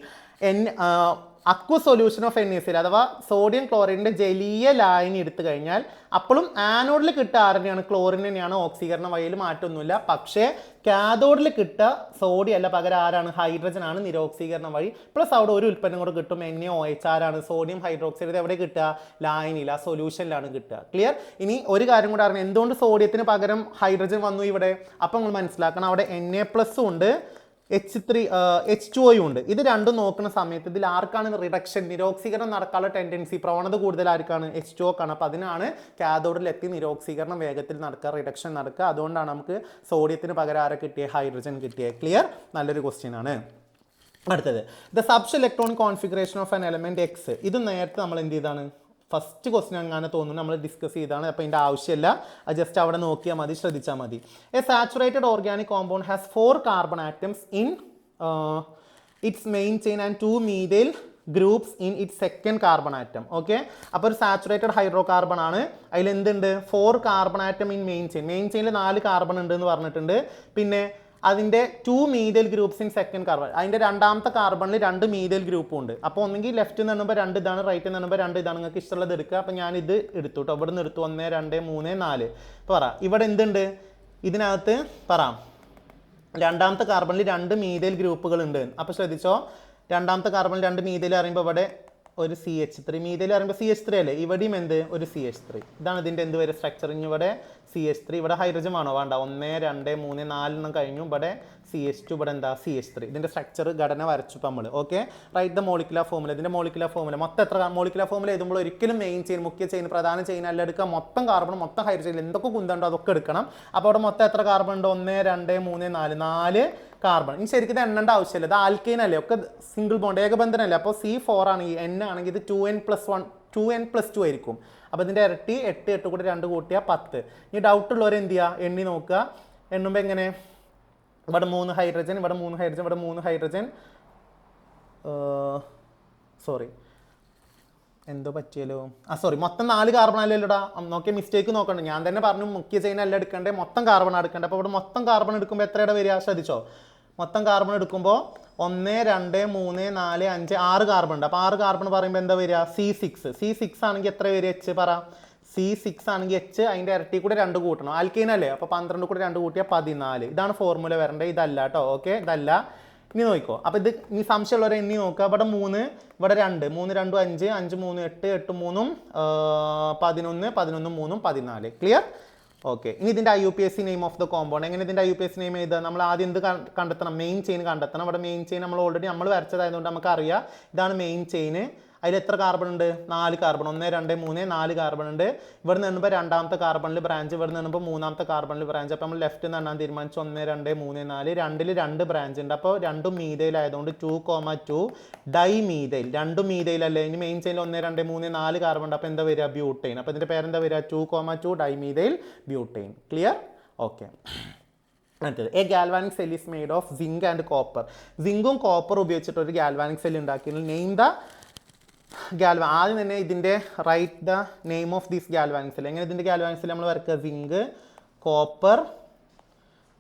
അക്വ സൊല്യൂഷൻ ഓഫ് NaCl അഥവാ സോഡിയം ക്ലോറൈഡിൻ്റെ ജലീയ ലായനി എടുത്തു കഴിഞ്ഞാൽ അപ്പോഴും ആനോഡിൽ കിട്ടുക ആരുടെയാണ്? ക്ലോറിൻ തന്നെയാണ്. ഓക്സീകരണ വഴിയിൽ മാറ്റമൊന്നുമില്ല. പക്ഷേ കാഥോഡിൽ കിട്ടുക സോഡിയം അല്ല, പകരം ആരാണ്? ഹൈഡ്രജൻ ആണ്. നിരോക്സീകരണം വഴി പ്ലസ് അവിടെ ഒരു ഉൽപ്പന്നം കൂടെ കിട്ടും, NaOH. ആരാണ്? Sodium hydroxide. എവിടെ കിട്ടുക? ലായനിയിൽ, ആ സൊല്യൂഷനിലാണ് കിട്ടുക. ക്ലിയർ? ഇനി ഒരു കാര്യം കൂടെ അറിയാം, എന്തുകൊണ്ട് സോഡിയത്തിന് പകരം ഹൈഡ്രജൻ വന്നു ഇവിടെ? അപ്പം നിങ്ങൾ മനസ്സിലാക്കണം, അവിടെ Na+ ഉണ്ട്, H2O ഉണ്ട്. ഇത് രണ്ടും നോക്കുന്ന സമയത്ത് ഇതിൽ ആർക്കാണ് റിഡക്ഷൻ, നിരോക്സീകരണം നടക്കാനുള്ള ടെൻഡൻസി, പ്രവണത കൂടുതൽ ആർക്കാണ്? H2O ആണ്. അപ്പോൾ അതിനാണ് കാഥോഡിൽ എത്തി നിരോക്സീകരണം വേഗത്തിൽ നടക്കുക, റിഡക്ഷൻ നടക്കുക. അതുകൊണ്ടാണ് നമുക്ക് സോഡിയത്തിന് പകരം ആരെ കിട്ടിയ? ഹൈഡ്രജൻ കിട്ടിയ. ക്ലിയർ? നല്ലൊരു ക്വസ്റ്റ്യൻ ആണ്. അടുത്തത്, the subs electronic configuration of an element X. ഇത് നേരത്തെ നമ്മൾ എന്ത് ചെയ്താണ്? ഫസ്റ്റ് ക്വസ്റ്റ്യൻ അങ്ങനെ തോന്നുന്നു നമ്മൾ ഡിസ്കസ് ചെയ്താണ്. അപ്പോൾ ഇതിൻ്റെ ആവശ്യമില്ല, അത് ജസ്റ്റ് അവിടെ നോക്കിയാൽ മതി, ശ്രദ്ധിച്ചാൽ മതി. A saturated organic compound has 4 carbon atoms in its main chain and 2 methyl groups in its second carbon atom. Okay, അപ്പോൾ ഒരു സാച്ചുറേറ്റഡ് ഹൈഡ്രോ കാർബൺ ആണ്. അതിൽ എന്തുണ്ട്? 4 carbon atom in main chain. Main ചെയിനിൽ 4 കാർബൺ ഉണ്ട് എന്ന് പറഞ്ഞിട്ടുണ്ട്. പിന്നെ അതിൻ്റെ 2 methyl groups in second carbon. അതിൻ്റെ രണ്ടാമത്തെ കാർബണിൽ 2 മീഥൈൽ ഗ്രൂപ്പും ഉണ്ട്. അപ്പോൾ ഒന്നെങ്കിൽ ലെഫ്റ്റ് നിന്ന് എണ്ണുമ്പോൾ 2 ഇതാണ്, റൈറ്റ് നിന്ന് എണ്ണുമ്പോൾ 2 ഇതാണ്. നിങ്ങൾക്ക് ഇഷ്ടമുള്ളത് എടുക്കുക. അപ്പോൾ ഞാനിത് എടുത്തു കേട്ടോ. ഇവിടെ നിന്ന് എടുത്തു 1 2 3 4. പറ, ഇവിടെ എന്തുണ്ട് ഇതിനകത്ത്? പറ, രണ്ടാമത്തെ കാർബണിൽ 2 മീഥൈൽ ഗ്രൂപ്പുകൾ ഉണ്ട്. അപ്പോൾ ശ്രദ്ധിച്ചോ, രണ്ടാമത്തെ കാർബണിൽ 2 മീഥൈൽ അറിയുമ്പോൾ ഇവിടെ ഒരു CH3. മീഥൈൽ അറിയുമ്പോൾ CH3 അല്ലേ? ഇവിടെയും എന്ത്? ഒരു CH3. ഇതാണ് ഇതിൻ്റെ എന്ത് വരെ സ്ട്രക്ചർ. ഇനി ഇവിടെ CH3. ഇവിടെ ഹൈഡ്രജൻ ആണോ? വേണ്ട. 1 2 3 4 കഴിഞ്ഞു. ഇവിടെ CH2, ഇവിടെ എന്താ? CH3. ഇതിൻ്റെ സ്ട്രക്ചർ ഘടന വരച്ചു നമ്മൾ. Okay, write the molecular formula. ഇതിൻ്റെ മോളിക്കുലർ ഫോമുല മൊത്തം എത്ര? മോളിക്കുലർ ഫോമുല എഴുതുമ്പോൾ ഒരിക്കലും മെയിൻ ചെയിൻ, മുഖ്യ ചെയിൻ, പ്രധാന ചെയിൻ അല്ല എടുക്കുക. മൊത്തം കാർബൺ, മൊത്തം ഹൈഡ്രജൻ എന്തൊക്കെ കുന്തണ്ടോ അതൊക്കെ എടുക്കണം. അപ്പോൾ അവിടെ മൊത്തം എത്ര കാർബൺ ഉണ്ട്? 1 2 3 4 4 കാർബൺ. ഇനി ശരിക്കും ഇത് എണ്ണേണ്ട ആവശ്യമില്ല. ഇത് ആൽക്കൈൻ അല്ലേ? ഒക്കെ സിംഗിൾ ബോണ്ട്, ഏകബന്ധനല്ലേ? അപ്പോൾ C4 ആണ്. ഈ N ആണെങ്കിൽ ഇത് 2N+2 ആയിരിക്കും. അപ്പോൾ ഇതിൻ്റെ ഇരട്ടി 8 8 കൂടി 2 കൂട്ടിയാൽ 10. ഇനി ഡൗട്ട് ഉള്ളവർ എന്ത് ചെയ്യുക? എണ്ണി നോക്കുക. എണ്ണുമ്പോൾ എങ്ങനെ? ഇവിടെ 3 ഹൈഡ്രജൻ, ഇവിടെ 3 ഹൈഡ്രജൻ, ഇവിടെ 3 ഹൈഡ്രജൻ. സോറി, എന്തോ പറ്റിയല്ലോ. സോറി, മൊത്തം 4 കാർബൺ അല്ലേ ഇല്ലടാ. നോക്കിയ മിസ്റ്റേക്ക് നോക്കണ്ട, ഞാൻ തന്നെ പറഞ്ഞു മുഖ്യ ചെയിൻ അല്ല എടുക്കണ്ടേ, മൊത്തം കാർബൺ എടുക്കണ്ടേ. അപ്പോൾ ഇവിടെ മൊത്തം കാർബൺ എടുക്കുമ്പോൾ എത്രയുടെ വരിക ശ്രദ്ധിച്ചോ. മൊത്തം കാർബൺ എടുക്കുമ്പോൾ 1 2 3 4 5 6 കാർബൺ ഉണ്ട്. അപ്പോൾ 6 കാർബൺ പറയുമ്പോൾ എന്താ വരിക? C6 ആണെങ്കിൽ എത്ര വരിക? H പറ. C6 ആണെങ്കിൽ H അതിൻ്റെ ഇരട്ടി കൂടെ 2 കൂട്ടണം. ആൽക്കൈൻ അല്ലേ, അപ്പോൾ 12 കൂടെ 2 കൂട്ടിയാൽ 14. ഇതാണ് ഫോർമുല വരേണ്ടത്, ഇതല്ല കേട്ടോ. ഓക്കെ, ഇതല്ല. ഇനി നോക്കിക്കോ. അപ്പോൾ ഇത് ഇനി സംശയമുള്ളവരെ എണ്ണി നോക്കുക. ഇവിടെ 3, ഇവിടെ 2, 3 2 5, 5 3 8, 8 3 11, 11 3 14. ക്ലിയർ? ഓക്കെ. ഇനി ഇതിൻ്റെ IUPAC name of the compound. എങ്ങനെ ഇതിൻ്റെ IUPAC നെയിം എഴുതുക? നമ്മൾ ആദ്യം എന്ത് കണ്ടെത്തണം? മെയിൻ ചെയിൻ കണ്ടെത്തണം. ഇവിടെ മെയിൻ ചെയിൻ നമ്മൾ ഓൾറെഡി വരച്ചതായതുകൊണ്ട് നമുക്കറിയാം ഇതാണ് മെയിൻ ചെയിൻ. അതിൽ എത്ര കാർബൺ ഉണ്ട്? 4 കാർബൺ. 1 2 3 4 കാർബൺ ഉണ്ട്. ഇവിടെ നിന്ന് രണ്ടാമത്തെ കാർബണിൽ ബ്രാഞ്ച്, ഇവിടെ നിന്ന് മൂന്നാമത്തെ കാർബണിൽ ബ്രാഞ്ച്. അപ്പോൾ നമ്മൾ ലെഫ്റ്റ് നിന്ന് എണ്ണാൻ തീരുമാനിച്ചു. 1 2 3 4 2ൽ 2 ബ്രാഞ്ച് ഉണ്ട്. അപ്പോൾ രണ്ടും മീതയിൽ ആയതുകൊണ്ട് 2,2 ഡൈ മീതയിൽ. രണ്ടും മീതയിൽ അല്ലേ. ഇനി മെയിൻ ചെയിനിൽ 1 2 3 4 കാർബൺ ഉണ്ട്. അപ്പോൾ എന്താ വരിക? ബ്യൂട്ടൈൻ. അപ്പോൾ ഇതിൻ്റെ പേരെന്താ വരിക? 2,2 dimethyl butane. Clear? Okay. അടുത്തത്, a galvanic cell is made of zinc and copper. സിങ്കും കോപ്പറും ഉപയോഗിച്ചിട്ട് ഒരു ഗാൽവാനിക് സെൽ ഉണ്ടാക്കിയത്. നെയിം ദ ആദ്യം തന്നെ ഇതിൻ്റെ write the name of this galvanic cell. എങ്ങനെ ഇതിൻ്റെ ഗാൽവാനിക് സെൽ നമ്മൾ വരക്കുക? Zinc, copper,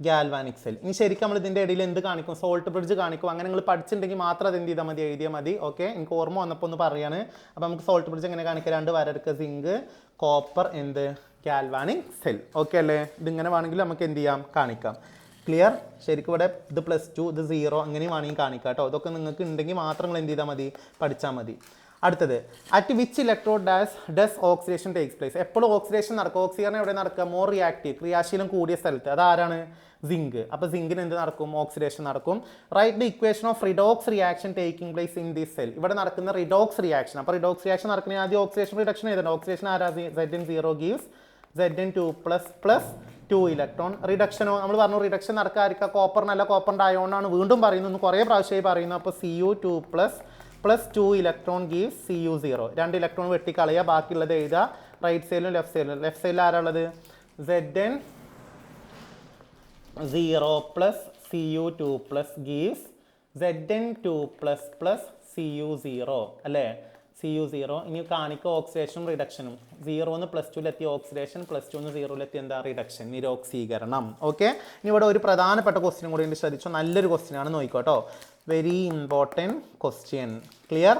galvanic cell. ഇനി ശരിക്കും നമ്മൾ ഇതിൻ്റെ ഇടയിൽ എന്ത് കാണിക്കും? സോൾട്ട് ബ്രിഡ്ജ് കാണിക്കും. അങ്ങനെ നിങ്ങൾ പഠിച്ചിട്ടുണ്ടെങ്കിൽ മാത്രം അത് എന്ത് ചെയ്താൽ മതി? എഴുതിയാൽ മതി. ഓക്കെ, എനിക്ക് ഓർമ്മ വന്നപ്പോൾ ഒന്ന് പറയാണ്. അപ്പോൾ നമുക്ക് സോൾട്ട് ബ്രിഡ്ജ് എങ്ങനെ കാണിക്കുക? 2 വരക്കുക. സിങ്ക്, കോപ്പർ, എന്ത്? Galvanic cell. ഓക്കെ അല്ലേ? ഇതിങ്ങനെ വേണമെങ്കിൽ നമുക്ക് എന്ത് ചെയ്യാം? കാണിക്കാം. ക്ലിയർ? ശരിക്കും ഇവിടെ ഇത് +2, ഇത് 0 അങ്ങനെയും വേണമെങ്കിൽ കാണിക്കാം കേട്ടോ. ഇതൊക്കെ നിങ്ങൾക്ക് ഉണ്ടെങ്കിൽ മാത്രം നിങ്ങൾ എന്ത് ചെയ്താൽ മതി? പഠിച്ചാൽ മതി. അടുത്തത്, at which electrode does oxidation takes place. എപ്പോഴും ഓക്സിഡേഷൻ നടക്കും. ഓക്സിജൻ എവിടെ നടക്കുക? മോർ റിയാക്റ്റീവ്, ക്രിയാശീലം കൂടിയ സ്ഥലത്ത്. അതാരാണ്? സിങ്ക്. അപ്പോൾ സിങ്കിന് എന്ത് നടക്കും? ഓക്സിഡേഷൻ നടക്കും. Write the equation of redox reaction taking place in this cell. ഇവിടെ നടക്കുന്ന റിഡോക്സ് റിയാക്ഷൻ. അപ്പോൾ റിഡോക്സ് റിയാക്ഷൻ നടക്കുന്ന ആദ്യം ഓക്സിഡേഷൻ റിഡക്ഷൻ എഴുതണം. ഓക്സിഡേഷൻ ആരാ? Zn0 gives Zn2 + 2 electron. റിഡക്ഷനോ നമ്മൾ പറഞ്ഞു, റിഡക്ഷൻ നടക്കാതിരിക്കുക. കോപ്പറിനല്ല, കോപ്പറിൻ്റെ അയോണാണ്. വീണ്ടും പറയുന്നു, കുറേ പ്രാവശ്യമായി പറയുന്നു. അപ്പോൾ Cu2 + 2 electron gives Cu0. 2 electron വെട്ടിക്കളയുക, ബാക്കിയുള്ളത് എഴുതുക. റൈറ്റ് സൈഡിലും ലെഫ്റ്റ് സൈഡിലും. ലെഫ്റ്റ് സൈഡിൽ ആരാളുള്ളത്? Zn0 + Cu2 gives Zn2 + Cu0 അല്ലേ? Cu0. ഇനി കാണിക്കുക ഓക്സിഡേഷനും റിഡക്ഷനും. 0 + 2 ഓക്സിഡേഷൻ, +2 0 എന്താ? റിഡക്ഷൻ, നിരോക്സീകരണം. ഓക്കെ. ഇനി ഇവിടെ ഒരു പ്രധാനപ്പെട്ട ക്വസ്റ്റ്യൻ കൂടി ഉണ്ട്, ശ്രദ്ധിച്ചോ. നല്ലൊരു ക്വസ്റ്റ്യൻ ആണ്, നോക്കിക്കോട്ടോ. Very important question. ക്ലിയർ?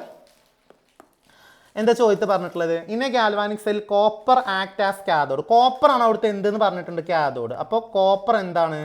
എന്താ ചോദ്യത്തിൽ പറഞ്ഞിട്ടുള്ളത്? In a galvanic cell copper act as cathode. Copper ആണ് അവിടുത്തെ എന്തെന്ന് പറഞ്ഞിട്ടുണ്ട്? കാഥോഡ്. അപ്പോൾ കോപ്പർ എന്താണ്?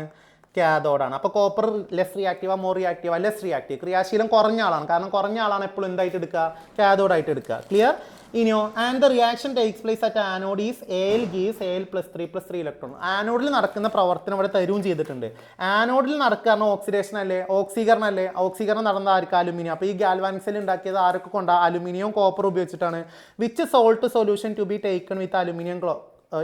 കാഥോഡാണ്. അപ്പോൾ കോപ്പർ ലെസ് റിയാക്റ്റീവാ, മോർ റിയാക്റ്റീവാ? Less reactive. ക്രിയാശീലം കുറഞ്ഞ ആളാണ്. കാരണം കുറഞ്ഞ ആളാണ് എപ്പോഴും എന്തായിട്ട് എടുക്കുക? കാഥോഡായിട്ട് എടുക്കുക. ക്ലിയർ? ഇനിയോ, and the reaction takes place at anode is Al gives Al + 3 electron. ആനോഡിൽ നടക്കുന്ന പ്രവർത്തനം ഇവിടെ തരുകയും ചെയ്തിട്ടുണ്ട്. ആനോഡിൽ നടക്കുക ഓക്സിഡേഷൻ അല്ലേ? ഓക്സീകരണം അല്ലേ? ഓക്സീകരണം നടന്ന ആർക്ക്? അലുമിനിയം. അപ്പോൾ ഈ ഗാൽവാനിക് സെൽ ഉണ്ടാക്കിയത് ആരൊക്കെ കൊണ്ടാണ്? അലുമിനിയം, കോപ്പർ ഉപയോഗിച്ചിട്ടാണ്. Which salt solution to be taken with aluminium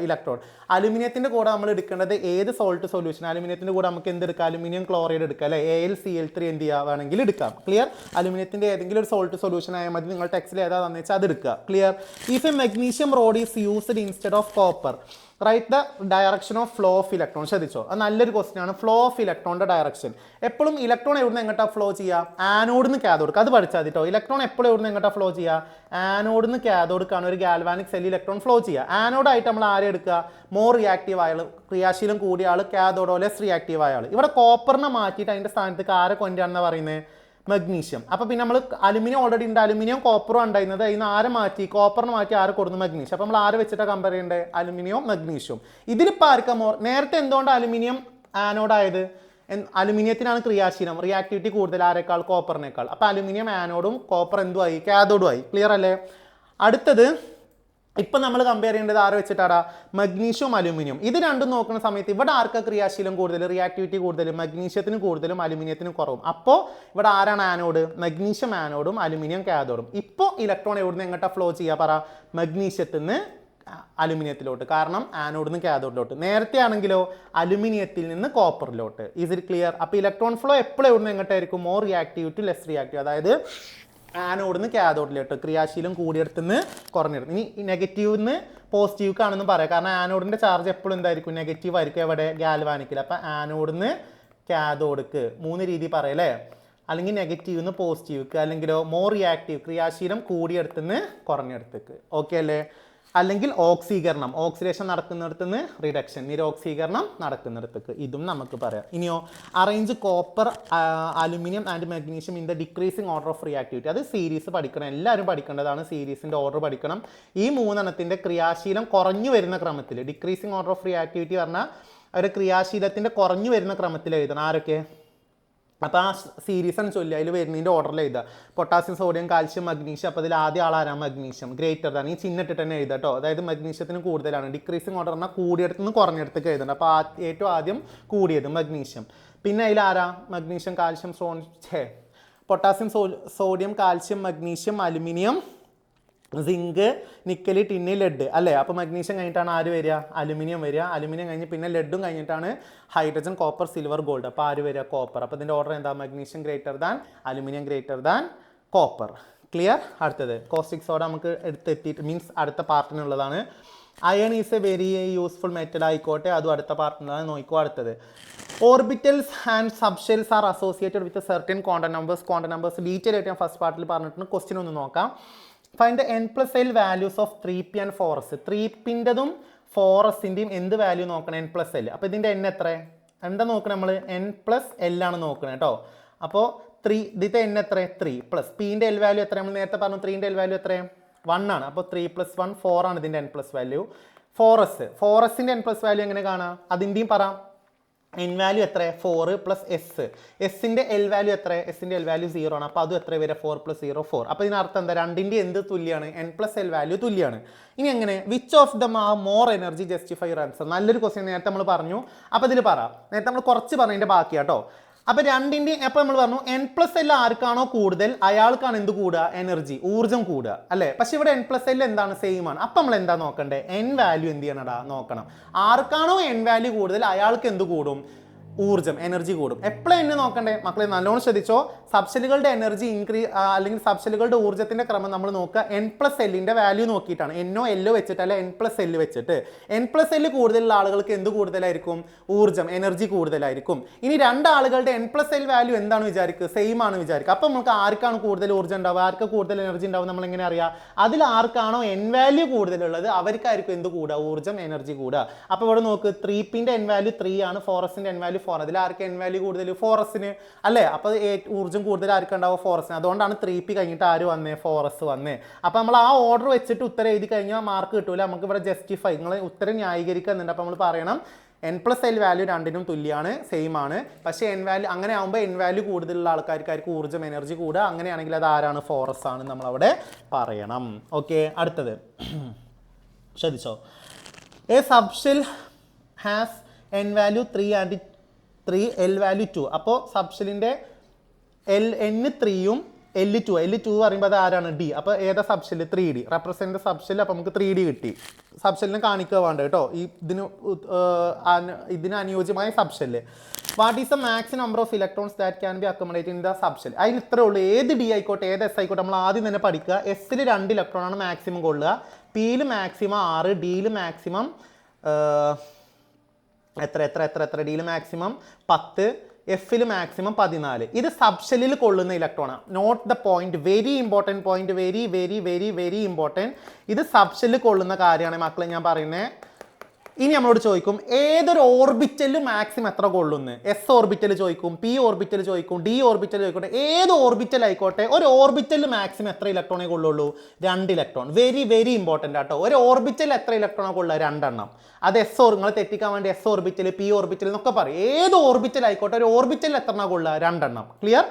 electrode. അലുമിനിയത്തിൻ്റെ കൂടെ നമ്മൾ എടുക്കേണ്ടത് ഏത് സോൾട്ട് സൊല്യൂഷൻ? അലുമിനിയത്തിൻ്റെ കൂടെ നമുക്ക് എന്ത് എടുക്കാം? അലുമിനിയം ക്ലോറൈഡ് എടുക്കാം അല്ലേ? AlCl3 എന്ത് ചെയ്യുക? വേണമെങ്കിൽ എടുക്കാം. ക്ലിയർ? അലുമിനിയത്തിൻ്റെ ഏതെങ്കിലും ഒരു സോൾട്ട് സൊല്യൂഷൻ ആയാൽ മതി. നിങ്ങൾ ടെക്സ്റ്റിൽ ഏതാ തന്നു വെച്ചാൽ അത് എടുക്കുക. Clear? If a magnesium rod is used instead of copper, write the direction of flow of electron. ശ്രദ്ധിച്ചോ, അത് നല്ലൊരു ക്വസ്റ്റ്യൻ ആണ്. ഫ്ലോ ഓഫ് ഇലക്ട്രോണിൻ്റെ ഡയറക്ഷൻ. എപ്പോഴും ഇലക്ട്രോൺ എവിടുന്ന് എങ്ങോട്ടാണ് ഫ്ലോ ചെയ്യുക? ആനോഡിന്ന് കാഥോഡ്ക്ക്. അത് പഠിച്ചാൽ മതി കേട്ടോ. ഇലക്ട്രോൺ എപ്പോഴും എവിടുന്ന് എങ്ങോട്ടാണ് ഫ്ലോ ചെയ്യുക? ആനോഡിന്ന് കാഥോഡ്ക്കാണ് ഒരു ഗാൽവാനിക് സെൽ ഇലക്ട്രോൺ ഫ്ലോ ചെയ്യുക. ആനോഡായിട്ട് നമ്മൾ ആരെ എടുക്കുക? മോർ റിയാക്റ്റീവ് ആയാൾ, ക്രിയാശീലം കൂടിയ ആൾ. കാഥോഡോ ലെസ് റിയാക്റ്റീവ് ആയ ആൾ. ഇവിടെ കോപ്പറിനെ മാറ്റിയിട്ട് അതിൻ്റെ സ്ഥാനത്തേക്ക് ആരെ കൊണ്ടാണെന്ന് പറയുന്നത്? മഗ്നീഷ്യം. അപ്പോൾ പിന്നെ നമ്മൾ അലുമിനിയം ഓൾറെഡി ഉണ്ട്, അലുമിനിയം കോപ്പറും ഉണ്ടായിരുന്നത്. അതിന് ആരെ മാറ്റി? കോപ്പറിന് മാറ്റി ആരെ കൊടുക്കുന്നു? മഗ്നീഷ്യം. അപ്പോൾ നമ്മൾ ആരെ വെച്ചിട്ടാണ് കമ്പയർ ചെയ്യേണ്ടത്? Aluminium, magnesium. ഇതിലിപ്പോൾ ആർക്കാ മോർ? നേരത്തെ എന്തുകൊണ്ട് അലുമിനിയം ആനോഡായത്? അലുമിനിയത്തിനാണ് ക്രിയാശീലം, റിയാക്ടിവിറ്റി കൂടുതൽ ആരെക്കാൾ? കോപ്പറിനേക്കാൾ. അപ്പോൾ അലുമിനിയം ആനോഡും കോപ്പർ എന്തുമായി? കാഥോഡും ആയി. ക്ലിയർ അല്ലേ? അടുത്തത് ഇപ്പം നമ്മൾ കമ്പയർ ചെയ്യേണ്ടത് ആരെ വെച്ചിട്ടാണ്? മഗ്നീഷ്യവും അലുമിനിയം. ഇത് രണ്ടും നോക്കുന്ന സമയത്ത് ഇവിടെ ആർക്കാ ക്രിയാശീലം കൂടുതൽ, റിയാക്ടിവിറ്റി കൂടുതൽ? മഗ്നീഷ്യത്തിന് കൂടുതലും അലുമിനിയത്തിന് കുറവും. അപ്പോൾ ഇവിടെ ആരാണ് ആനോഡ്? മഗ്നീഷ്യം ആനോഡും അലുമിനിയം കാഥോഡും. ഇപ്പോൾ ഇലക്ട്രോൺ എവിടുന്ന് എങ്ങോട്ടാ ഫ്ലോ ചെയ്യുക? പറ. മഗ്നീഷ്യത്തിൽ നിന്ന് അലുമിനിയത്തിലോട്ട്. കാരണം ആനോഡിൽ നിന്ന് കാഥോഡിലോട്ട്. നേരത്തെ ആണെങ്കിലോ അലുമിനിയത്തിൽ നിന്ന് കോപ്പറിലോട്ട്. Is it clear? അപ്പോൾ ഇലക്ട്രോൺ ഫ്ലോ എപ്പോഴും എവിടുന്ന് എങ്ങോട്ടായിരിക്കും? More reactive to less reactive. അതായത് ആനോഡിൽ നിന്ന് കാഥോഡിലോട്ട്. ക്രിയാശീലം കൂടിയെടുത്തുനിന്ന് കുറഞ്ഞെടുത്ത്. ഇനി നെഗറ്റീവ് നിന്ന് പോസിറ്റീവ് ആണെന്ന് പറയാം. കാരണം ആനോഡിൻ്റെ ചാർജ് എപ്പോഴും എന്തായിരിക്കും? നെഗറ്റീവ് ആയിരിക്കും. എവിടെ? ഗാൽവാനിക്കിൽ. അപ്പം ആനോഡിൽ നിന്ന് കാഥോഡിക്ക് 3 രീതി പറയല്ലേ? അല്ലെങ്കിൽ നെഗറ്റീവ് നിന്ന് പോസിറ്റീവ്ക്ക്, അല്ലെങ്കിലോ മോർ റിയാക്റ്റീവ് ക്രിയാശീലം കൂടിയെടുത്തുനിന്ന് കുറഞ്ഞെടുത്തേക്ക്. ഓക്കെ അല്ലേ? അല്ലെങ്കിൽ ഓക്സീകരണം ഓക്സിഡേഷൻ നടക്കുന്നിടത്തുനിന്ന് റിഡക്ഷൻ നിരോക്സീകരണം നടക്കുന്നിടത്തേക്ക്, ഇതും നമുക്ക് പറയാം. ഇനിയോ arrange copper aluminium and magnesium in the decreasing order of reactivity. അത് സീരീസ് പഠിക്കണം, എല്ലാവരും പഠിക്കേണ്ടതാണ്. സീരീസിൻ്റെ ഓർഡർ പഠിക്കണം. ഈ മൂന്നെണ്ണത്തിൻ്റെ ക്രിയാശീലം കുറഞ്ഞു വരുന്ന ക്രമത്തിൽ, ഡിക്രീസിങ് ഓർഡർ ഓഫ് റിയാക്ടിവിറ്റി പറഞ്ഞാൽ ഒരു ക്രിയാശീലത്തിൻ്റെ കുറഞ്ഞു വരുന്ന ക്രമത്തിൽ എഴുതണം. ആരൊക്കെ? അപ്പോൾ ആ സീരീസാണ് ചൊല്ലുക, അതിൽ വരുന്നതിൻ്റെ ഓർഡറിൽ എഴുതുക. Potassium, sodium, calcium, magnesium. അപ്പോൾ അതിൽ ആദ്യം ആളാരാണ്? മഗ്നീഷ്യം. ഗ്രേറ്റർ ദാൻ ഈ ചിഹ്നിട്ടിട്ട് തന്നെ എഴുതുക കേട്ടോ. അതായത് മഗ്നീഷ്യത്തിന് കൂടുതലാണ്. ഡിക്രീസിങ് ഓർഡർ പറഞ്ഞാൽ കൂടിയെടുത്ത് നിന്ന് കുറഞ്ഞെടുത്തേക്ക് എഴുതണം. അപ്പോൾ ഏറ്റവും ആദ്യം കൂടിയത് മഗ്നീഷ്യം. പിന്നെ അതിൽ ആരാ? Magnesium, calcium, potassium, sodium, calcium, magnesium, aluminium, zinc, nickel, tin, lead അല്ലേ? അപ്പോൾ മഗ്നീഷ്യം കഴിഞ്ഞിട്ടാണ് ആര് വരിക? അലുമിനിയം വരിക. അലുമിനിയം കഴിഞ്ഞ് പിന്നെ ലെഡും കഴിഞ്ഞിട്ടാണ് ഹൈഡ്രജൻ, കോപ്പർ, സിൽവർ, ഗോൾഡ്. അപ്പോൾ ആര് വരിക? കോപ്പർ. അപ്പോൾ ഇതിൻ്റെ ഓർഡർ എന്താ? Magnesium greater than aluminium greater than copper. Clear? അടുത്തത് കോസ്റ്റിക് സോഡ നമുക്ക് എടുത്തെത്തിയിട്ട് മീൻസ് അടുത്ത പാർട്ടിനുള്ളതാണ്. Iron is a very useful metal ആയിക്കോട്ടെ, അതും അടുത്ത പാർട്ടിനുള്ളതാണ്. നോക്കിക്കോ അടുത്തത്. Orbitals and subshells are associated with certain quantum numbers detail ആയിട്ട് ഞാൻ ഫസ്റ്റ് പാർട്ടിൽ പറഞ്ഞിട്ടുണ്ട്. ക്വസ്റ്റ്യൻ ഒന്ന് നോക്കാം. Find the n+l values of 3p and 4s. 3pൻ്റെതും 4sൻ്റെയും എന്ത് വാല്യൂ നോക്കണം? n+l. അപ്പോൾ ഇതിൻ്റെ n എത്ര? എന്താ നോക്കണം നമ്മൾ? n+l ആണ് നോക്കണം കേട്ടോ. അപ്പോൾ 3 ഇതിൻ്റെ n എത്ര? 3 പ്ലസ് പിൻ്റെ എൽ വാല്യൂ എത്ര? നമ്മൾ നേരത്തെ പറഞ്ഞു 3ൻ്റെ എൽ വാല്യൂ എത്ര? 1 ആണ്. അപ്പോൾ 3 + 1 4 ആണ് ഇതിൻ്റെ n+ വാല്യൂ. 4sൻ്റെ n+ വാല്യൂ എങ്ങനെ കാണാം? അതിൻ്റെയും പറ. n വാല്യൂ എത്ര? 4 + s. എസിൻ്റെ എൽ വാല്യൂ എത്ര? എസിൻ്റെ എൽ വാല്യൂ 0 ആണ്. അപ്പോൾ അതും എത്ര വരെ? 4 + 0 4. അപ്പോൾ ഇതിനർത്ഥം എന്താ? രണ്ടിൻ്റെ എന്ത് തുല്യമാണ്? n+l വാല്യൂ തുല്യമാണ്. ഇനി എങ്ങനെ? Which of them are more energy justify your answer? നല്ലൊരു ക്വസ്റ്റ്യൻ നേരത്തെ നമ്മൾ പറഞ്ഞു. അപ്പോൾ ഇതിൽ പറ. നേരത്തെ നമ്മൾ കുറച്ച് പറഞ്ഞതിൻ്റെ ബാക്കിയാട്ടോ. അപ്പോൾ രണ്ടിൻ്റെ അപ്പോൾ നമ്മൾ പറഞ്ഞു n+l ആർക്കാണോ കൂടുതൽ അയാൾക്കാണ് എന്ത് കൂടുക? എനർജി, ഊർജ്ജം കൂടുക അല്ലേ? പക്ഷെ ഇവിടെ n+l എന്താണ്? സെയിം ആണ്. അപ്പം നമ്മൾ എന്താ നോക്കണ്ടേ? n വാല്യൂ എന്ത് ചെയ്യണടാ? നോക്കണം. ആർക്കാണോ n വാല്യൂ കൂടുതൽ അയാൾക്ക് എന്ത് കൂടും? ഊർജ്ജം, എനർജി കൂടും. എപ്പോഴും എന്നെ നോക്കണ്ടേ മക്കളെ? നല്ലോണം ശ്രദ്ധിച്ചോ. സബ്ഷെല്ലുകളുടെ എനർജി അല്ലെങ്കിൽ സബ്ഷെല്ലുകളുടെ ഊർജ്ജത്തിന്റെ ക്രമം നമ്മൾ നോക്കുക n+lന്റെ വാല്യൂ നോക്കിയിട്ടാണ്. എന്നോ എല്ലോ വെച്ചിട്ടല്ല, n+l വെച്ചിട്ട്. n+l കൂടുതലുള്ള ആളുകൾക്ക് എന്ത് കൂടുതലായിരിക്കും? ഊർജ്ജം, എനർജി കൂടുതലായിരിക്കും. ഇനി രണ്ടാളുകളുടെ n+l വാല്യൂ എന്താണ് വിചാരിക്കുക? സെയിം ആണ് വിചാരിക്കുക. അപ്പം നമുക്ക് ആർക്കാണ് കൂടുതൽ ഊർജ്ജം ഉണ്ടാവുക? ആർക്ക് കൂടുതൽ എനർജി ഉണ്ടാവും? നമ്മൾ എങ്ങനെ അറിയാം? അതിൽ ആർക്കാണോ n വാല്യൂ കൂടുതലുള്ളത് അവർക്കായിരിക്കും എന്ത് കൂടുക? ഊർജ്ജം, എനർജി കൂടുക. അപ്പോൾ ഇവിടെ നോക്ക് 3pൻ്റെ n വാല്യൂ 3 ആണ്, 4sൻ്റെ n വാല്യൂ 4. അതിൽ ആർക്ക് n വാല്യൂ കൂടുതൽ? 4sന് അല്ലേ? അപ്പോൾ ഊർജ്ജം കൂടുതൽ ആർക്കുണ്ടാവുക? 4sന്. അതുകൊണ്ടാണ് 3p കഴിഞ്ഞിട്ട് ആര് വന്നേ? 4s വന്നേ. അപ്പോൾ നമ്മൾ ആ ഓർഡർ വെച്ചിട്ട് ഉത്തരം എഴുതി കഴിഞ്ഞാൽ മാർക്ക് കിട്ടൂല. നമുക്ക് ഇവിടെ ജസ്റ്റിഫൈ, നിങ്ങൾ ഉത്തരം ന്യായീകരിക്കുന്നുണ്ട്. അപ്പോൾ നമ്മൾ പറയണം n+l വാല്യൂ രണ്ടിനും തുല്യമാണ്, സെയിം ആണ്. പക്ഷേ n വാല്യൂ അങ്ങനെ ആകുമ്പോൾ n വാല്യൂ കൂടുതലുള്ള ആൾക്കാർക്കായിരിക്കും ഊർജ്ജം, എനർജി കൂടുക. അങ്ങനെയാണെങ്കിൽ അത് ആരാണ്? 4s ആണ് നമ്മളവിടെ പറയണം. ഓക്കെ, അടുത്തത് ശ്രദ്ധിച്ചോ. A subshell has n value 3 and 3 L value 2. അപ്പോൾ സബ്ഷെല്ലിൻ്റെ n 3ഉം L 2 പറയുമ്പോൾ അത് ആരാണ്? D. അപ്പോൾ ഏതാ സബ്ഷെല്ല്? 3D represent subshell. അപ്പോൾ നമുക്ക് 3D കിട്ടി. സബ്ഷെല്ലിനെ കാണിക്കുക വേണ്ട കേട്ടോ. ഇതിന് അനുയോജ്യമായ subshell. What is the maximum number of electrons that can be accommodate in the subshell? അതിന് ഇത്രേ ഉള്ളൂ. ഏത് D ആയിക്കോട്ടെ, ഏത് S ആയിക്കോട്ടെ, നമ്മൾ ആദ്യം തന്നെ പഠിക്കുക. എസിൽ 2 ഇലക്ട്രോണാണ് മാക്സിമം കൊള്ളുക. പിയിൽ മാക്സിമം 6, ഡിയിൽ മാക്സിമം എത്ര ഡിയിൽ മാക്സിമം 10, എഫിൽ മാക്സിമം 14. ഇത് സബ്ഷെല്ലിൽ കൊള്ളുന്ന ഇലക്ട്രോണാണ്. Note the point, very important point, very very very very important. ഇത് സബ്ഷെല്ലിൽ കൊള്ളുന്ന കാര്യമാണ് മക്കളെ ഞാൻ പറയുന്നത്. ഇനി നമ്മളോട് ചോദിക്കും ഏതൊരു ഓർബിറ്റലിൽ മാക്സിമം എത്ര കൊള്ളുന്നു? എസ് ഓർബിറ്റൽ ചോദിക്കും, പി ഓർബിറ്റൽ ചോദിക്കും, ഡി ഓർബിറ്റൽ ചോദിക്കട്ടെ. ഏത് ഓർബിറ്റൽ ആയിക്കോട്ടെ, ഒരു ഓർബിറ്റലിൽ മാക്സിമം എത്ര ഇലക്ട്രോണേ കൊള്ളുള്ളൂ? 2 ഇലക്ട്രോൺ. വെരി വെരി ഇമ്പോർട്ടൻ്റ് ആട്ടോ. ഒരു ഓർബിറ്റലിൽ എത്ര ഇലക്ട്രോണേ കൊള്ളുക? 2 എണ്ണം. അത് നിങ്ങൾ തെറ്റിക്കാൻ വേണ്ടി എസ് ഓർബിറ്റൽ, പി ഓർബിറ്റൽ എന്നൊക്കെ പറയും. ഏത് ഓർബിറ്റൽ ആയിക്കോട്ടെ, ഒരു ഓർബിറ്റലിൽ എത്ര എണ്ണം കൊള്ളുക? 2 എണ്ണം. ക്ലിയർ?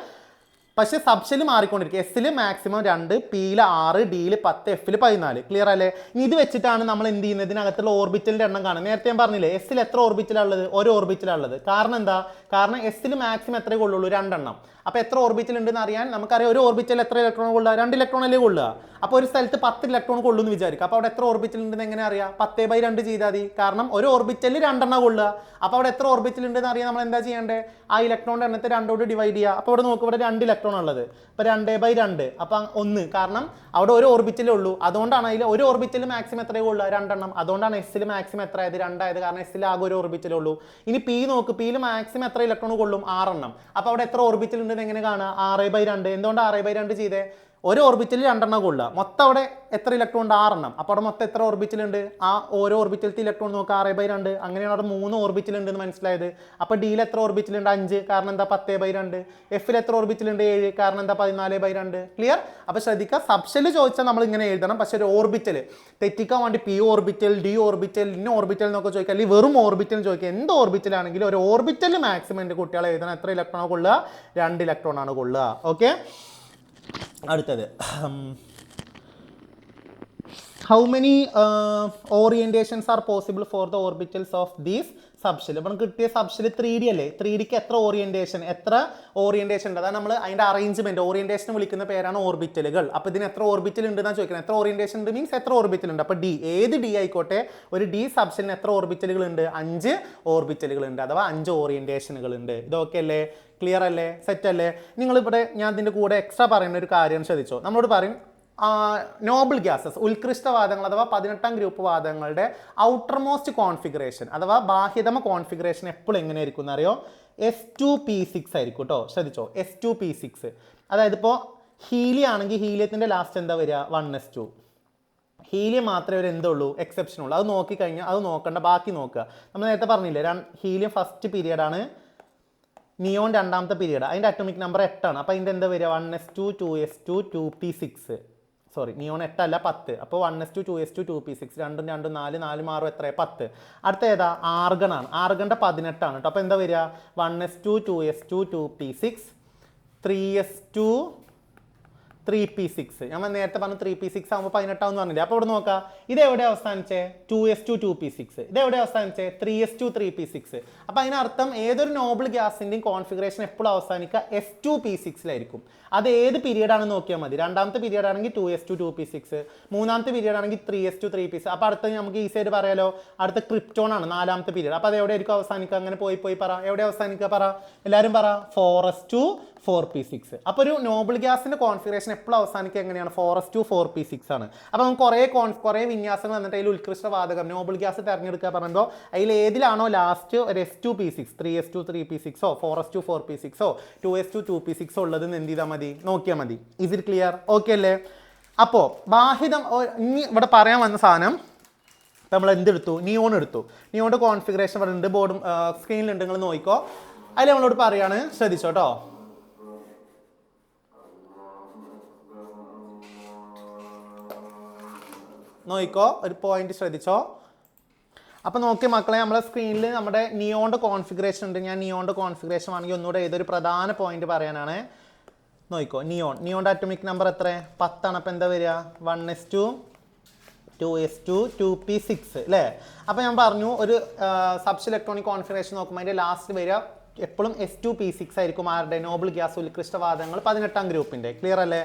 പക്ഷേ സബ്ഷെല്ല് മാറിക്കൊണ്ടിരിക്കും. എസിൽ മാക്സിമം 2, പിയിൽ 6, ഡിയിൽ 10, എഫിൽ 14. ക്ലിയർ അല്ലേ? ഇനി ഇത് വെച്ചിട്ടാണ് നമ്മൾ എന്ത് ചെയ്യുന്നത്? ഇതിനകത്തുള്ള ഓർബിറ്റലിൻ്റെ എണ്ണം കാണും. നേരത്തെ ഞാൻ പറഞ്ഞില്ലേ എസിൽ എത്ര ഓർബിറ്റലുള്ളത്? ഒരു ഓർബിറ്റലുള്ളത്. കാരണം എന്താ? കാരണം എസിൽ മാക്സിമം എത്രയേ കൊള്ളുള്ളൂ? 2 എണ്ണം. അപ്പോൾ എത്ര ഓർബിറ്റൽ ഉണ്ടെന്ന് അറിയാൻ നമുക്കറിയാം. ഒരു ഓർബിറ്റൽ എത്ര ഇലക്ട്രോൺ കൊള്ളുക? 2 ഇലക്ട്രോണല്ലേ കൊള്ളുക. അപ്പോൾ ഒരു സ്ഥലത്ത് 10 ഇലക്ട്രോൺ കൊള്ളുമെന്ന് വിചാരിക്കുക. അപ്പോൾ അവിടെ എത്ര ഓർബിറ്റൽ ഉണ്ടെന്ന് എങ്ങനെ അറിയാം? 10/2 ചെയ്താൽ മതി. കാരണം ഒരു ഓർബിറ്റലിൽ 2 എണ്ണം കൊള്ളുക. അപ്പോൾ അവിടെ എത്ര ഓർബിറ്റൽ ഉണ്ടെന്ന് അറിയാൻ നമ്മൾ എന്താ ചെയ്യേണ്ടത്? ആ ഇലക്ട്രോണിൻ്റെ എണ്ണത്തെ 2 ഡിവൈഡ് ചെയ്യുക. അപ്പോൾ ഇവിടെ നോക്കുക, ഇവിടെ 2 ഇലക്ട്രോൺ ഉള്ളത്. അപ്പോൾ 2/2. അപ്പോൾ 1. കാരണം അവിടെ ഒരു ഓർബിറ്റലേ ഉള്ളൂ. അതുകൊണ്ടാണ് അതിൽ ഒരു ഓർബിറ്റൽ മാക്സിമം എത്രയേ കൊള്ളുക? 2 എണ്ണം. അതുകൊണ്ടാണ് എസിൽ മാക്സിമം എത്ര ആയത്? 2 ആയത്. കാരണം എസിൽ ആകെ ഒരു ഓർബിറ്റലേ ഉള്ളൂ. ഇനി പി നോക്ക്, പിയിൽ മാക്സിമം എത്ര ഇലക്ട്രോൺ കൊള്ളും? 6 എണ്ണം. അപ്പോൾ അവിടെ എത്ര ഓർബിറ്റൽ ഉണ്ട് എന്നുള്ളത് എങ്ങനെ കാണുക? 6/2. എന്തുകൊണ്ട് 6/2 ചെയ്തേ? ഒരു ഓർബിറ്റലിൽ 2 കൊള്ളുക, മൊത്തം അവിടെ എത്ര ഇലക്ട്രോൺ ഉണ്ട്? 6. അപ്പോൾ അവിടെ മൊത്തം എത്ര ഓർബിറ്റൽ ഉണ്ട്? ആ ഓരോ ഓർബിറ്റലത്തെ ഇലക്ട്രോൺ നോക്കുക, 6/2. അങ്ങനെയാണ് അവിടെ 3 ഓർബിറ്റൽ ഉണ്ടെന്ന് മനസ്സിലായത്. അപ്പോൾ ഡിയിൽ എത്ര ഓർബിറ്റൽ ഉണ്ട്? 5. കാരണം എന്താ? 10/2. എഫിൽ എത്ര ഓർബിറ്റൽ ഉണ്ട്? 7. കാരണം എന്താ? 14/2. ക്ലിയർ? അപ്പോൾ ശ്രദ്ധിക്കുക, സബ്ഷെല്ല് ചോദിച്ചാൽ നമ്മൾ ഇങ്ങനെ എഴുതണം. പക്ഷേ ഒരു ഓർബിറ്റൽ തെറ്റിക്കാൻ വേണ്ടി പി ഓർബിറ്റൽ, ഡി ഓർബിറ്റൽ, ഇന്ന ഓർബിറ്റൽ എന്നൊക്കെ ചോദിക്കുക, അല്ലെങ്കിൽ വെറും ഓർബിറ്റൽ ചോദിക്കുക. എന്ത് ഓർബിറ്റൽ ആണെങ്കിലും ഒരു ഓർബിറ്റൽ മാക്സിമം എൻ്റെ കുട്ടികളെ എഴുതണം. എത്ര ഇലക്ട്രോൺ ആണ് കൊള്ളുക? 2 ഇലക്ട്രോൺ ആണ് കൊള്ളുക. ഓക്കെ, അടുത്തത് how many orientations R possible for the orbitals of these subshell? ഇപ്പം കിട്ടിയ സബ്ഷെൽ 3D അല്ലേ? 3Dക്ക് എത്ര ഓറിയന്റേഷൻ ഉണ്ട്? അതാണ് നമ്മൾ അതിൻ്റെ അറേഞ്ച്മെന്റ്, ഓറിയന്റേഷൻ വിളിക്കുന്ന പേരാണ് ഓർബിറ്റലുകൾ. അപ്പോൾ ഇതിന് എത്ര ഓർബിറ്റൽ ഉണ്ടെന്നാണ് ചോദിക്കുന്നത്. എത്ര ഓറിയന്റേഷൻ ഉണ്ട് മീൻസ് എത്ര ഓർബിറ്റൽ ഉണ്ട്. അപ്പോൾ ഡി, ഏത് ഡി ആയിക്കോട്ടെ, ഒരു ഡി സബ്ഷെലിന് എത്ര ഓർബിറ്റലുകൾ ഉണ്ട്? 5 ഓർബിറ്റലുകൾ ഉണ്ട്, അഥവാ 5 ഓറിയന്റേഷനുകൾ ഉണ്ട്. ഇതൊക്കെ അല്ലേ? ക്ലിയർ അല്ലേ? സെറ്റ് അല്ലേ? നിങ്ങളിവിടെ ഞാൻ ഇതിൻ്റെ കൂടെ എക്സ്ട്രാ പറയുന്ന ഒരു കാര്യം ശ്രദ്ധിച്ചോ. നമ്മളോട് പറയും നോബിൾ ഗ്യാസസ്, ഉത്കൃഷ്ടവാദങ്ങൾ അഥവാ 18ാം ഗ്രൂപ്പ് വാദങ്ങളുടെ ഔട്ടർമോസ്റ്റ് കോൺഫിഗറേഷൻ അഥവാ ബാഹ്യതമ കോൺഫിഗറേഷൻ എപ്പോഴും എങ്ങനെ ആയിരിക്കും എന്നറിയോ? S2p6 ആയിരിക്കും കേട്ടോ. ശ്രദ്ധിച്ചോ, S2p6. അതായത് ഇപ്പോൾ ഹീലിയം ആണെങ്കിൽ ഹീലിയത്തിൻ്റെ ലാസ്റ്റ് എന്താ വരിക? 1s2. ഹീലിയം മാത്രമേ ഒരു എന്തുള്ളൂ? എക്സെപ്ഷൻ ഉള്ളൂ. അത് നോക്കിക്കഴിഞ്ഞാൽ അത് നോക്കണ്ട, ബാക്കി നോക്കുക. നമ്മൾ നേരത്തെ പറഞ്ഞില്ലേ, ഹീലിയം ഫസ്റ്റ് പീരിയഡാണ്, നിയോൺ രണ്ടാമത്തെ പീരിയഡ്. അതിൻ്റെ അറ്റോമിക് നമ്പർ 8 അപ്പോൾ അതിൻ്റെ എന്താ വരിക? 1s2 2s2 2p6. Sorry, neon 8 അല്ല 10. അപ്പോൾ 1s2 2s2 2p6, 2 2 4 4 6 എത്ര? 10. അടുത്ത ഏതാ? ആർഗൺ ആണ്. ആർഗണിൻ്റെ 18 കേട്ടോ. അപ്പോൾ എന്താ വരിക? 1s2 2s2 2p6 3s2 3p6. നമ്മൾ നേരത്തെ പറഞ്ഞു 3p6 ആകുമ്പോൾ 18 ആവുമെന്ന് പറഞ്ഞില്ലേ. അപ്പോൾ ഇവിടെ നോക്കാം, ഇത് എവിടെ അവസാനിച്ചേ? 2s2 2p6. ഇത് എവിടെ അവസാനിച്ചേ? 3s2 3p6. അപ്പോൾ അതിനർത്ഥം ഏതൊരു നോബിൾ ഗ്യാസിൻ്റെയും കോൺഫിഗറേഷൻ എപ്പോഴും അവസാനിക്കുക S2p6ലായിരിക്കും. അത് ഏത് പീരീഡ് ആണെന്ന് നോക്കിയാൽ മതി. രണ്ടാമത്തെ പീരീഡ് ആണെങ്കിൽ 2s2 2p6, മൂന്നാമത്തെ പീരീഡ് ആണെങ്കിൽ 3s2 3p6. അപ്പോൾ അടുത്ത നമുക്ക് ഈസി ആയിട്ട് പറയാലോ, അടുത്ത ക്രിപ്റ്റോൺ ആണ് 4ാമത്തെ പീരീഡ്. അപ്പോൾ അത് എവിടെ ആയിരിക്കും അവസാനിക്കുക? അങ്ങനെ പോയി പറ, എവിടെ അവസാനിക്കുക? പറ, എല്ലാവരും പറ. 4s2 4p6. അപ്പോൾ ഒരു നോബിൾ ഗ്യാസിന്റെ കോൺഫിഗറേഷൻ എപ്പോഴും അവസാനിക്കുക എങ്ങനെയാണ്? 4s2 4p6 ആണ്. അപ്പോൾ നമുക്ക് കുറേ വിന്യാസങ്ങൾ വന്നിട്ട് അതിൽ ഉത്കൃഷ്ടവാതകം നോബിൾ ഗ്യാസ് തിരഞ്ഞെടുക്കുക പറയുമ്പോൾ അതിൽ ഏതിലാണോ ലാസ്റ്റ് ഒരു S2p6, 3s2 3p6 4s2 4p6 2s2 2p6 ഉള്ളതെന്ന് എന്ത് ചെയ്താൽ മതി? നോക്കിയാൽ മതി. Is it clear? ഓക്കെ അല്ലേ? അപ്പോൾ ബാഹിതം ഇനി ഇവിടെ പറയാൻ വന്ന സാധനം നമ്മൾ എന്തെടുത്തു? നിയോൺ എടുത്തു. നിയോണിൻ്റെ കോൺഫിഗറേഷൻ ഇവിടെ ഉണ്ട്, ബോർഡും സ്ക്രീനിലുണ്ട്, നിങ്ങൾ നോക്കിക്കോ. അതിൽ നമ്മളോട് പറയാണ്, ശ്രദ്ധിച്ചോ കേട്ടോ. നോക്കിക്കോ, ഒരു പോയിന്റ് ശ്രദ്ധിച്ചോ. അപ്പോൾ നോക്കിയ മക്കളെ, നമ്മളെ സ്ക്രീനിൽ നമ്മുടെ നിയോണിൻ്റെ കോൺഫിഗറേഷൻ ഉണ്ട്. ഞാൻ നിയോണിൻ്റെ കോൺഫിഗറേഷൻ ആണെങ്കിൽ ഒന്നുകൂടെ ഏതൊരു പ്രധാന പോയിന്റ് പറയാനാണ്. നോക്കിക്കോ, നിയോണിൻ്റെ അറ്റോമിക് നമ്പർ എത്ര? 10 ആണ്. അപ്പോൾ എന്താ വരിക? 1s2 2s2 2p6 അല്ലേ? അപ്പോൾ ഞാൻ പറഞ്ഞു ഒരു സബ്സ് ഇലക്ട്രോണിക് കോൺഫിഗറേഷൻ നോക്കുമ്പോൾ അതിൻ്റെ ലാസ്റ്റ് വരിക എപ്പോഴും S2p6 ആയിരിക്കും. ആരുടെ? നോബിൾ ഗ്യാസ് ഉത്കൃഷ്ടവാദങ്ങൾ 18ാം ഗ്രൂപ്പിൻ്റെ. ക്ലിയർ അല്ലേ?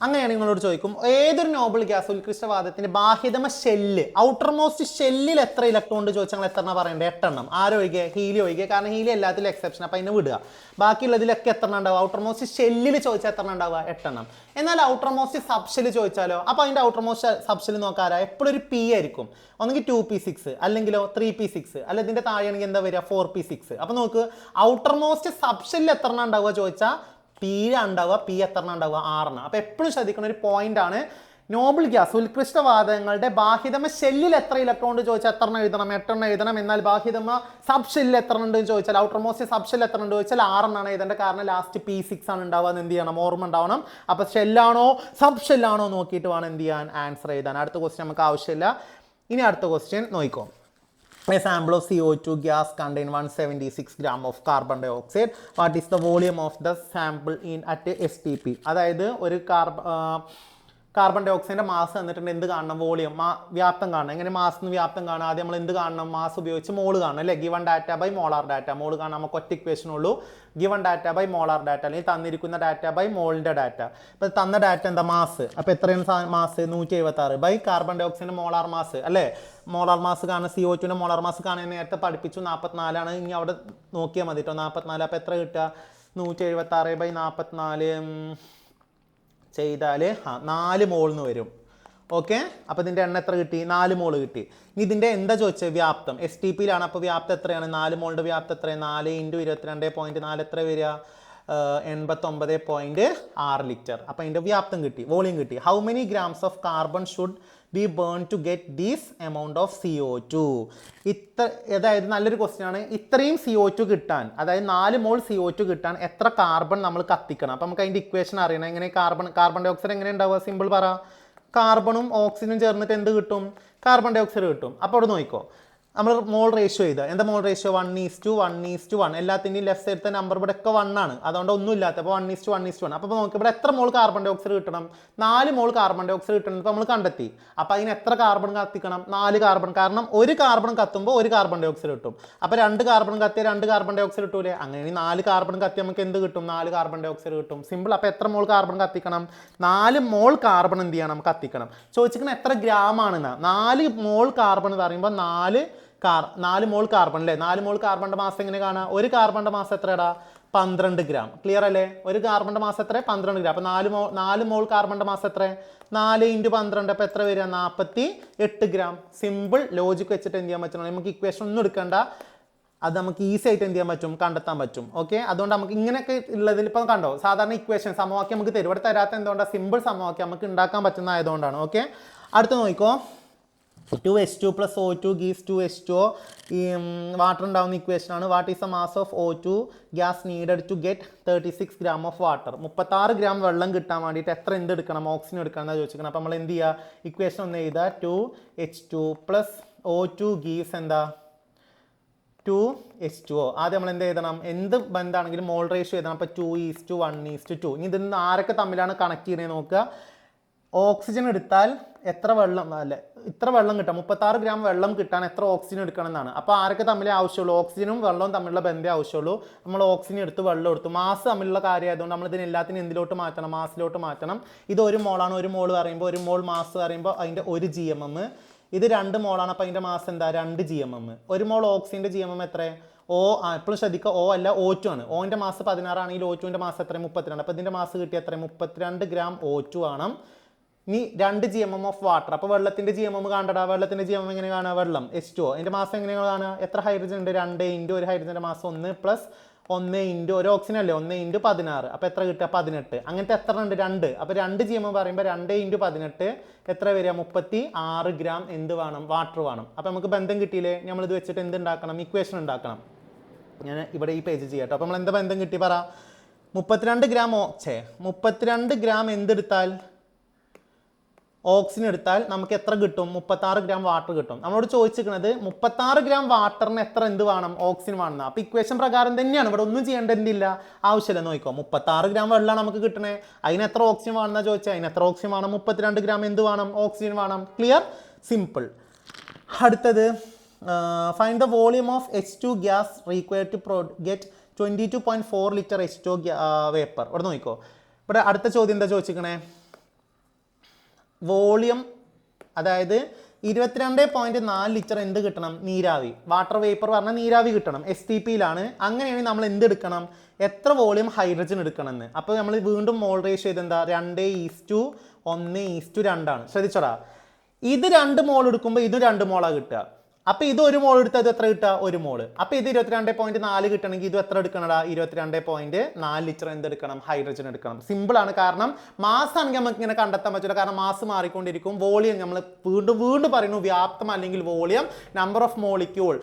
അങ്ങനെയാണ് നിങ്ങളോട് ചോദിക്കും, ഏതൊരു നോബിൾ ഗ്യാസ് ഉത്കൃഷ്ടവാദത്തിന്റെ ബാഹ്യതമ ഷെല്ല്, ഔട്ടർമോസ്റ്റ് ഷെല്ലിൽ എത്ര ഇലക്ട്രോൺ ഉണ്ട് ചോദിച്ചാൽ എത്ര പറയണ്ടേ? 8 ആരൊഴികെ? ഹീലിയം ഒഴികെ. കാരണം ഹീലിയം എല്ലാത്തിലും എക്സെപ്ഷൻ, അപ്പോൾ അതിനെ വിടുക. ബാക്കിയുള്ളതിലൊക്കെ എത്ര ഉണ്ടാവുക? ഔട്ടർമോസ്റ്റ് ഷെല്ലിൽ ചോദിച്ചാൽ എത്ര ഉണ്ടാവുക? 8. എന്നാൽ ഔട്ടർമോസ്റ്റ് സബ്ഷെല്ല് ചോദിച്ചാലോ? അപ്പോൾ അതിൻ്റെ ഔട്ടർമോസ്റ്റ് സബ്ഷെല്ല് നോക്കാറാ എപ്പോഴും ഒരു പി ആയിരിക്കും. ഒന്നെങ്കിൽ 2p6 അല്ലെങ്കിലോ 3p6, അല്ല ഇതിൻ്റെ താഴെയാണെങ്കിൽ എന്താ വരിക? 4p6. അപ്പോൾ നോക്ക്, ഔട്ടർമോസ്റ്റ് സബ്ഷെല്ലിൽ എത്ര ഉണ്ടാവുക ചോദിച്ചാൽ പി ഉണ്ടാവുക. പി എത്ര ഉണ്ടാവുക? 6. അപ്പോൾ എപ്പോഴും ശ്രദ്ധിക്കുന്ന ഒരു പോയിന്റ് ആണ്, നോബിൾ ഗ്യാസ് ഉത്കൃഷ്ടവാതങ്ങളുടെ ബാഹ്യതമ ഷെല്ലിൽ എത്ര ഇലക്ട്രോൺ ഉണ്ട് ചോദിച്ചാൽ എത്ര എഴുതണം? 8 എഴുതണം. എന്നാൽ ബാഹ്യതമ സബ് ഷെല്ലിൽ എത്ര ഉണ്ട് ചോദിച്ചാൽ, ഔട്ടർമോസ്റ്റ് സബ് ഷെല്ലിൽ എത്ര ഉണ്ട് ചോദിച്ചാൽ 6 എഴുതേണ്ട. കാരണം ലാസ്റ്റ് p6 ആണ് ഉണ്ടാവുക. എന്ത് ചെയ്യണം? ഓർമ്മ ഉണ്ടാവണം. അപ്പോൾ ഷെല്ലാണോ സബ് ഷെല്ലാണോ നോക്കിയിട്ട് വേണം എന്ത് ചെയ്യാൻ? ആൻസർ എഴുതാൻ. അടുത്ത ക്വസ്റ്റ്യൻ നമുക്ക് ആവശ്യമില്ല. ഇനി അടുത്ത ക്വസ്റ്റ്യൻ നോക്കിക്കോ. A sample of CO2 gas contain 176 gram of carbon dioxide. What is the volume of the sample at STP? അതായത് ഒരു കാർബൺ ഡൈ ഓക്സൈഡിന്റെ മാസ് തന്നിട്ടുണ്ട്. എന്ത് കാണണം? വോളിയം, വ്യാപ്തം കാണണം. എങ്ങനെ മാസ് വ്യാപ്തം കാണാം? ആദ്യം നമ്മൾ എന്ത് കാണണം? മാസ് ഉപയോഗിച്ച് മോള് കാണണം അല്ലേ? Given data by molar data. Mole കാണാൻ നമുക്ക് ഒറ്റ ഇക്വേഷൻ ഉള്ളൂ, given data by molar data, അല്ലെങ്കിൽ തന്നിരിക്കുന്ന ഡാറ്റ ബൈ മോളിന്റെ ഡാറ്റ. ഇപ്പം തന്ന ഡാറ്റ എന്താ? മാസ്. അപ്പോൾ എത്രയാണ് മാസ്? 176 ബൈ കാർബൺ ഡൈ ഓക്സൈഡിന്റെ മോളാർ മാസ് അല്ലേ? മോളാർ മാസ് കാണാൻ, CO2ന്റെ മോളാർ മാസ് കാണാൻ നേരത്തെ പഠിപ്പിച്ചു. 44 ആണ്. ഇനി അവിടെ നോക്കിയാൽ മതി കേട്ടോ. 44. അപ്പോൾ എത്ര കിട്ടുക? 176 ബൈ 44 ചെയ്താൽ 4 മോൾന്ന് വരും. ഓക്കെ, അപ്പോൾ ഇതിൻ്റെ എണ്ണം എത്ര കിട്ടി? 4 മോൾ കിട്ടി. ഇനി ഇതിൻ്റെ എന്താ ചോദിച്ചത്? വ്യാപ്തം. STPയിലാണ്. അപ്പോൾ വ്യാപ്തം എത്രയാണ്? 4 മോളിൻ്റെ വ്യാപ്തം എത്രയാണ്? 4 × 22.4 എത്ര വരിക? 89.6 ലിറ്റർ. അപ്പോൾ അതിൻ്റെ വ്യാപ്തം കിട്ടി, വോളിയം കിട്ടി. How many grams of carbon should be burn to get these amount of CO2? അതായത് നല്ലൊരു ക്വസ്റ്റ്യൻ ആണ്. ഇത്രയും CO2 കിട്ടാൻ, അതായത് 4 മോൾ CO2 കിട്ടാൻ എത്ര കാർബൺ നമ്മൾ കത്തിക്കണം? അപ്പോൾ നമുക്ക് അതിൻ്റെ ഇക്വേഷൻ അറിയണം. എങ്ങനെ കാർബൺ ഡൈ ഓക്സൈഡ് എങ്ങനെ ഉണ്ടാവുക? സിമ്പിൾ പറ, കാർബണും ഓക്സിജനും ചേർന്നിട്ട് എന്ത് കിട്ടും? കാർബൺ ഡൈ ഓക്സൈഡ് കിട്ടും. അപ്പോൾ അവിടെ നോക്കിക്കോ, നമ്മൾ മോൾ റേഷ്യോ ചെയ്ത് എന്താ മോൾ റേഷ്യോ? 1:1:1. എല്ലാത്തിൻ്റെയും ലെഫ്റ്റ് സൈഡത്തെ നമ്പർ ഇവിടെ ഒക്കെ 1 ആണ്, അതുകൊണ്ട് ഒന്നും ഇല്ലാത്ത. അപ്പോൾ 1:1:1. അപ്പോൾ നോക്കി ഇവിടെ എത്ര മോൾ കാർബൺ ഡൈ ഓക്സൈഡ് കിട്ടണം? 4 മോൾ കാർബൺ ഡൈ ഓക്സൈഡ് കിട്ടണം. ഇപ്പോൾ നമ്മൾ കണ്ടെത്തി. അപ്പോൾ അതിന് എത്ര കാർബൺ കത്തിക്കണം? 4 കാർബൺ. കാരണം ഒരു കാർബൺ കത്തുമ്പോൾ 1 കാർബൺ ഡൈ ഓക്സൈഡ് കിട്ടും. അപ്പോൾ 2 കാർബൺ കത്തിയാൽ 2 കാർബൺ ഡൈ ഓക്സൈഡ് കിട്ടൂലേ? അങ്ങനെ 4 കാർബൺ കത്തി നമുക്ക് എന്ത് കിട്ടും? 4 കാർബൺ ഡൈ ഓക്സൈഡ് കിട്ടും. സിമ്പിൾ. അപ്പോൾ എത്ര മോൾ കാർബൺ കത്തിക്കണം? 4 മോൾ കാർബൺ എന്ത് ചെയ്യണം? കത്തിക്കണം. ചോദിച്ചിരിക്കുന്നത് എത്ര ഗ്രാം ആണെന്ന്. 4 മോൾ കാർബൺ എന്ന് പറയുമ്പോൾ 4 മോൾ കാർബൺ അല്ലേ? 4 മോൾ കാർബണിന്റെ മാസം എങ്ങനെ കാണാം? ഒരു കാർബണിന്റെ മാസം എത്രയാടാ? 12 ഗ്രാം. ക്ലിയർ അല്ലേ? ഒരു കാർബണിന്റെ മാസം എത്ര? 12 ഗ്രാം. അപ്പോൾ 4 മോൾ കാർബണിന്റെ മാസം എത്ര? 4 × 12. അപ്പോൾ എത്ര വരിക? 48 ഗ്രാം. സിമ്പിൾ ലോജിക് വെച്ചിട്ട് എന്ത് ചെയ്യാൻ പറ്റും? നമുക്ക് ഇക്വേഷൻ ഒന്നും എടുക്കണ്ട, അത് നമുക്ക് ഈസി ആയിട്ട് എന്ത് ചെയ്യാൻ പറ്റും? കണ്ടെത്താൻ പറ്റും. ഓക്കെ, അതുകൊണ്ട് നമുക്ക് ഇങ്ങനെയൊക്കെ ഉള്ളതിൽ ഇപ്പം കണ്ടോ, സാധാരണ ഇക്വേഷൻ സമവാക്യം നമുക്ക് തരും. ഇവിടെ തരാത്ത എന്തുകൊണ്ടാണ്? സിമ്പിൾ സമവാക്യം നമുക്ക് ഉണ്ടാക്കാൻ പറ്റുന്ന ആയതുകൊണ്ടാണ്. ഓക്കെ, അടുത്ത് നോക്കിക്കോ. 2H2 + O2 gives 2H2O. ഈ വാട്ടർ ഉണ്ടാവുന്ന ഇക്വേഷൻ ആണ്. What is the mass of O2 gas needed to get 36 gram of water? 36 gram വെള്ളം കിട്ടാൻ വേണ്ടിയിട്ട് എത്ര എന്ത് എടുക്കണം? ഓക്സിജൻ എടുക്കണം എന്നാണ് ചോദിച്ചിരിക്കുന്നത്. അപ്പോൾ നമ്മൾ എന്ത് ചെയ്യുക? ഇക്വേഷൻ ഒന്ന് എഴുതുക. 2H2 + O2 gives എന്താ? 2H2O. ആദ്യം നമ്മൾ എന്ത് എഴുതണം? എന്ത് ബന്ധമാണെങ്കിലും മോൾ റേഷ്യോ എഴുതണം. അപ്പോൾ 2:1:2. ഇനി ഇതിൽ നിന്ന് ആരൊക്കെ തമ്മിലാണ് കണക്ട് ചെയ്യുന്നത് നോക്കുക. ഓക്സിജൻ എടുത്താൽ എത്ര വെള്ളം അല്ലെ? ഇത്ര വെള്ളം കിട്ടാം. 36 ഗ്രാം വെള്ളം കിട്ടാൻ എത്ര ഓക്സിജൻ എടുക്കണം എന്നാണ്. അപ്പോൾ ആരൊക്കെ തമ്മിലേ ആവശ്യമുള്ളൂ? ഓക്സിജനും വെള്ളവും തമ്മിലുള്ള ബന്ധമേ ആവശ്യമുള്ളൂ. നമ്മൾ ഓക്സിജൻ എടുത്ത് വെള്ളം എടുത്തു. മാസ് തമ്മിലുള്ള കാര്യമായതുകൊണ്ട് നമ്മൾ ഇതിന് എല്ലാത്തിനും എന്തിലോട്ട് മാറ്റണം? മാസിലോട്ട് മാറ്റണം. ഇത് 1 മോളാണ്. 1 മോൾ പറയുമ്പോൾ 1 മോൾ മാസ് പറയുമ്പോൾ അതിൻ്റെ 1 GMM. ഇത് 2 മോളാണ്. അപ്പോൾ അതിൻ്റെ മാസ് എന്താ? 2 GMM. 1 മോൾ ഓക്സിജൻ്റെ GMM എത്ര? എപ്പോഴും ശ്രദ്ധിക്കുക, O അല്ല O2 ആണ്. ഓൻ്റെ മാസ് 16 ആണെങ്കിൽ O2ൻ്റെ മാസ് എത്ര? 32. അപ്പോൾ ഇതിൻ്റെ മാസ് കിട്ടിയ എത്ര? 32 ഗ്രാം O2 ആണ്. ഇനി 2 GMM ഓഫ് വാട്ടർ. അപ്പോൾ വെള്ളത്തിൻ്റെ GMM കാണണ്ടാ. വെള്ളത്തിൻ്റെ GMM എങ്ങനെ കാണുക? വെള്ളം H2O. അതിൻ്റെ മാസം എങ്ങനെയാണ് കാണുക? എത്ര ഹൈഡ്രജൻ ഉണ്ട്? 2 × ഒരു ഹൈഡ്രജൻ്റെ മാസം 1 + 1 × ഒരു ഓക്സിജൻ അല്ലേ? 1 × 16. അപ്പോൾ എത്ര കിട്ടുക? 18. അങ്ങനത്തെ എത്ര ഉണ്ട്? 2. അപ്പോൾ 2 GMM പറയുമ്പോൾ 2 × 18 എത്ര വരിക? 36 ഗ്രാം എന്ത് വേണം? വാട്ടർ വേണം. അപ്പോൾ നമുക്ക് ബന്ധം കിട്ടിയില്ലേ? നമ്മളിത് വെച്ചിട്ട് എന്ത് ഉണ്ടാക്കണം? ഇക്വേഷൻ ഉണ്ടാക്കണം. ഞാൻ ഇവിടെ ഈ പേജ് ചെയ്യാം കേട്ടോ. അപ്പോൾ നമ്മൾ എന്താ ബന്ധം കിട്ടി പറ? 32 ഗ്രാം എന്തെടുത്താൽ ഓക്സിജൻ എടുത്താൽ നമുക്ക് എത്ര കിട്ടും? 36 ഗ്രാം വാട്ടർ കിട്ടും. നമ്മളോട് ചോദിച്ചിരിക്കുന്നത് 36 ഗ്രാം വാട്ടറിന് എത്ര എന്ത് വേണം? ഓക്സിജൻ വേണം. അപ്പോൾ ഇക്വേഷൻ പ്രകാരം തന്നെയാണ്. ഇവിടെ ഒന്നും ചെയ്യേണ്ടതില്ല, ആവശ്യമില്ല. നോക്കിക്കോ, 36 ഗ്രാം വെള്ളമാണ് നമുക്ക് കിട്ടണേ. അതിന് എത്ര ഓക്സിജൻ വേണമെന്നാണ് ചോദിച്ചാൽ അതിന് എത്ര ഓക്സിജൻ വേണം? 32 ഗ്രാം എന്ത് വേണം? ഓക്സിജൻ വേണം. ക്ലിയർ? സിമ്പിൾ. അടുത്തത്, find the volume of H2 gas required to get 22.4 litre H2 vapour. ഇവിടെ നോക്കിക്കോ. ഇവിടെ അടുത്ത ചോദ്യം എന്താ ചോദിച്ചിരിക്കണേ? വോളിയം, അതായത് 22.4 ലിറ്റർ എന്ത് കിട്ടണം? നീരാവി. വാട്ടർ വേപ്പർ പറഞ്ഞാൽ നീരാവി കിട്ടണം. STPയിലാണ്. അങ്ങനെയാണെങ്കിൽ നമ്മൾ എന്തെടുക്കണം? എത്ര വോളിയം ഹൈഡ്രജൻ എടുക്കണമെന്ന്. അപ്പോൾ നമ്മൾ വീണ്ടും മോൾ റേഷ്യോ ചെയ്തെന്താ? 2:1:2 ആണ്. ശ്രദ്ധിച്ചോടാ, ഇത് 2 മോൾ എടുക്കുമ്പോൾ ഇത് 2 മോളാണ് കിട്ടുക. അപ്പോൾ ഇത് 1 മോൾ എടുത്താൽ ഇത് എത്ര കിട്ടുക? 1 മോള്. അപ്പോൾ ഇത് 22.4 കിട്ടണമെങ്കിൽ ഇത് എത്ര എടുക്കണടാ? 22.4 ലിറ്റർ എന്തെടുക്കണം? ഹൈഡ്രജൻ എടുക്കണം. സിമ്പിളാണ്. കാരണം മാസ് ആണെങ്കിൽ നമുക്ക് ഇങ്ങനെ കണ്ടെത്താൻ പറ്റില്ല. കാരണം മാസ് മാറിക്കൊണ്ടിരിക്കും. വോളിയം നമ്മൾ വീണ്ടും പറയുന്നു, വ്യാപ്തം അല്ലെങ്കിൽ വോളിയം നമ്പർ ഓഫ് മോളിക്യൂൾ,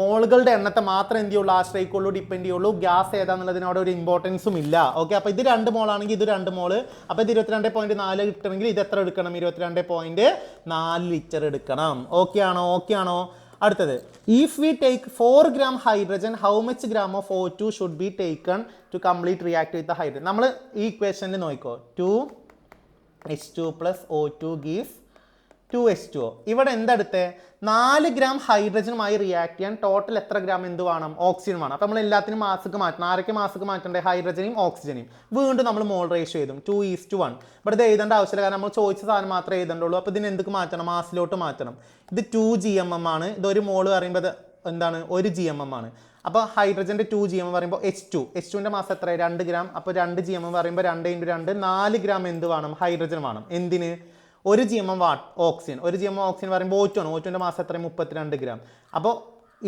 മോളുകളുടെ എണ്ണത്തെ മാത്രം എന്ത് ചെയ്യുള്ളൂ? ആശ്രയിക്കുള്ളൂ, ഡിപ്പെൻഡ് ചെയ്യുള്ളൂ. ഗ്യാസ് ഏതാണെന്നുള്ളതിനോട് ഒരു ഇമ്പോർട്ടൻസും ഇല്ല. ഓക്കെ, അപ്പോൾ ഇത് 2 മോളാണെങ്കിൽ ഇത് 2 മോള്. അപ്പോൾ ഇത് 22.4 കിട്ടണമെങ്കിൽ ഇത് എത്ര എടുക്കണം? 22.4 ലിറ്റർ എടുക്കണം. ഓക്കെ ആണോ? അടുത്തത്, if we take 4 gram hydrogen how much gram of O2 should be taken to complete react with the hydrogen? നമ്മൾ ഈ ഇക്വേഷനിൽ നോക്കിക്കോ. 2H2 + O2 gives 2H2O. ഇവിടെ എന്തെടുത്തേ? 4 ഗ്രാം ഹൈഡ്രജനുമായി റിയാക്ട് ചെയ്യാൻ ടോട്ടൽ എത്ര ഗ്രാം എന്ത് വേണം? ഓക്സിജൻ വേണം. അപ്പോൾ നമ്മൾ എല്ലാത്തിനും മാസ്ക്ക് മാറ്റണം. ആരൊക്കെ മാസ്ക്ക് മാറ്റണ്ടേ? ഹൈഡ്രജനെയും ഓക്സിജനെയും. വീണ്ടും നമ്മൾ മോൾ റേഷ്യോ എഴുതും 2:1. ഇവിടെ ഇത് എഴുതേണ്ട ആവശ്യമില്ല, കാരണം നമ്മൾ ചോദിച്ച സാധനം മാത്രമേ എഴുതണ്ടുള്ളൂ. അപ്പോൾ ഇതിന് എന്തൊക്കെ മാറ്റണം? മാസിലോട്ട് മാറ്റണം. ഇത് 2 GMM ആണ്. ഇതൊരു മോള് പറയുമ്പോൾ എന്താണ്? 1 GMM ആണ്. അപ്പോൾ ഹൈഡ്രജൻ്റെ 2 GMM പറയുമ്പോൾ H2ൻ്റെ മാസം എത്ര? 2 ഗ്രാം. അപ്പോൾ 2 GMM പറയുമ്പോൾ 2 × 2 4 ഗ്രാം എന്ത് വേണം? ഹൈഡ്രജൻ വേണം. എന്തിന്? 1 GMM ഓക്സിജൻ. 1 GMM ഓക്സിജൻ പറയുമ്പോൾ O2 ആണ്. O2ൻ്റെ മാസം എത്ര? 32 ഗ്രാം. അപ്പോൾ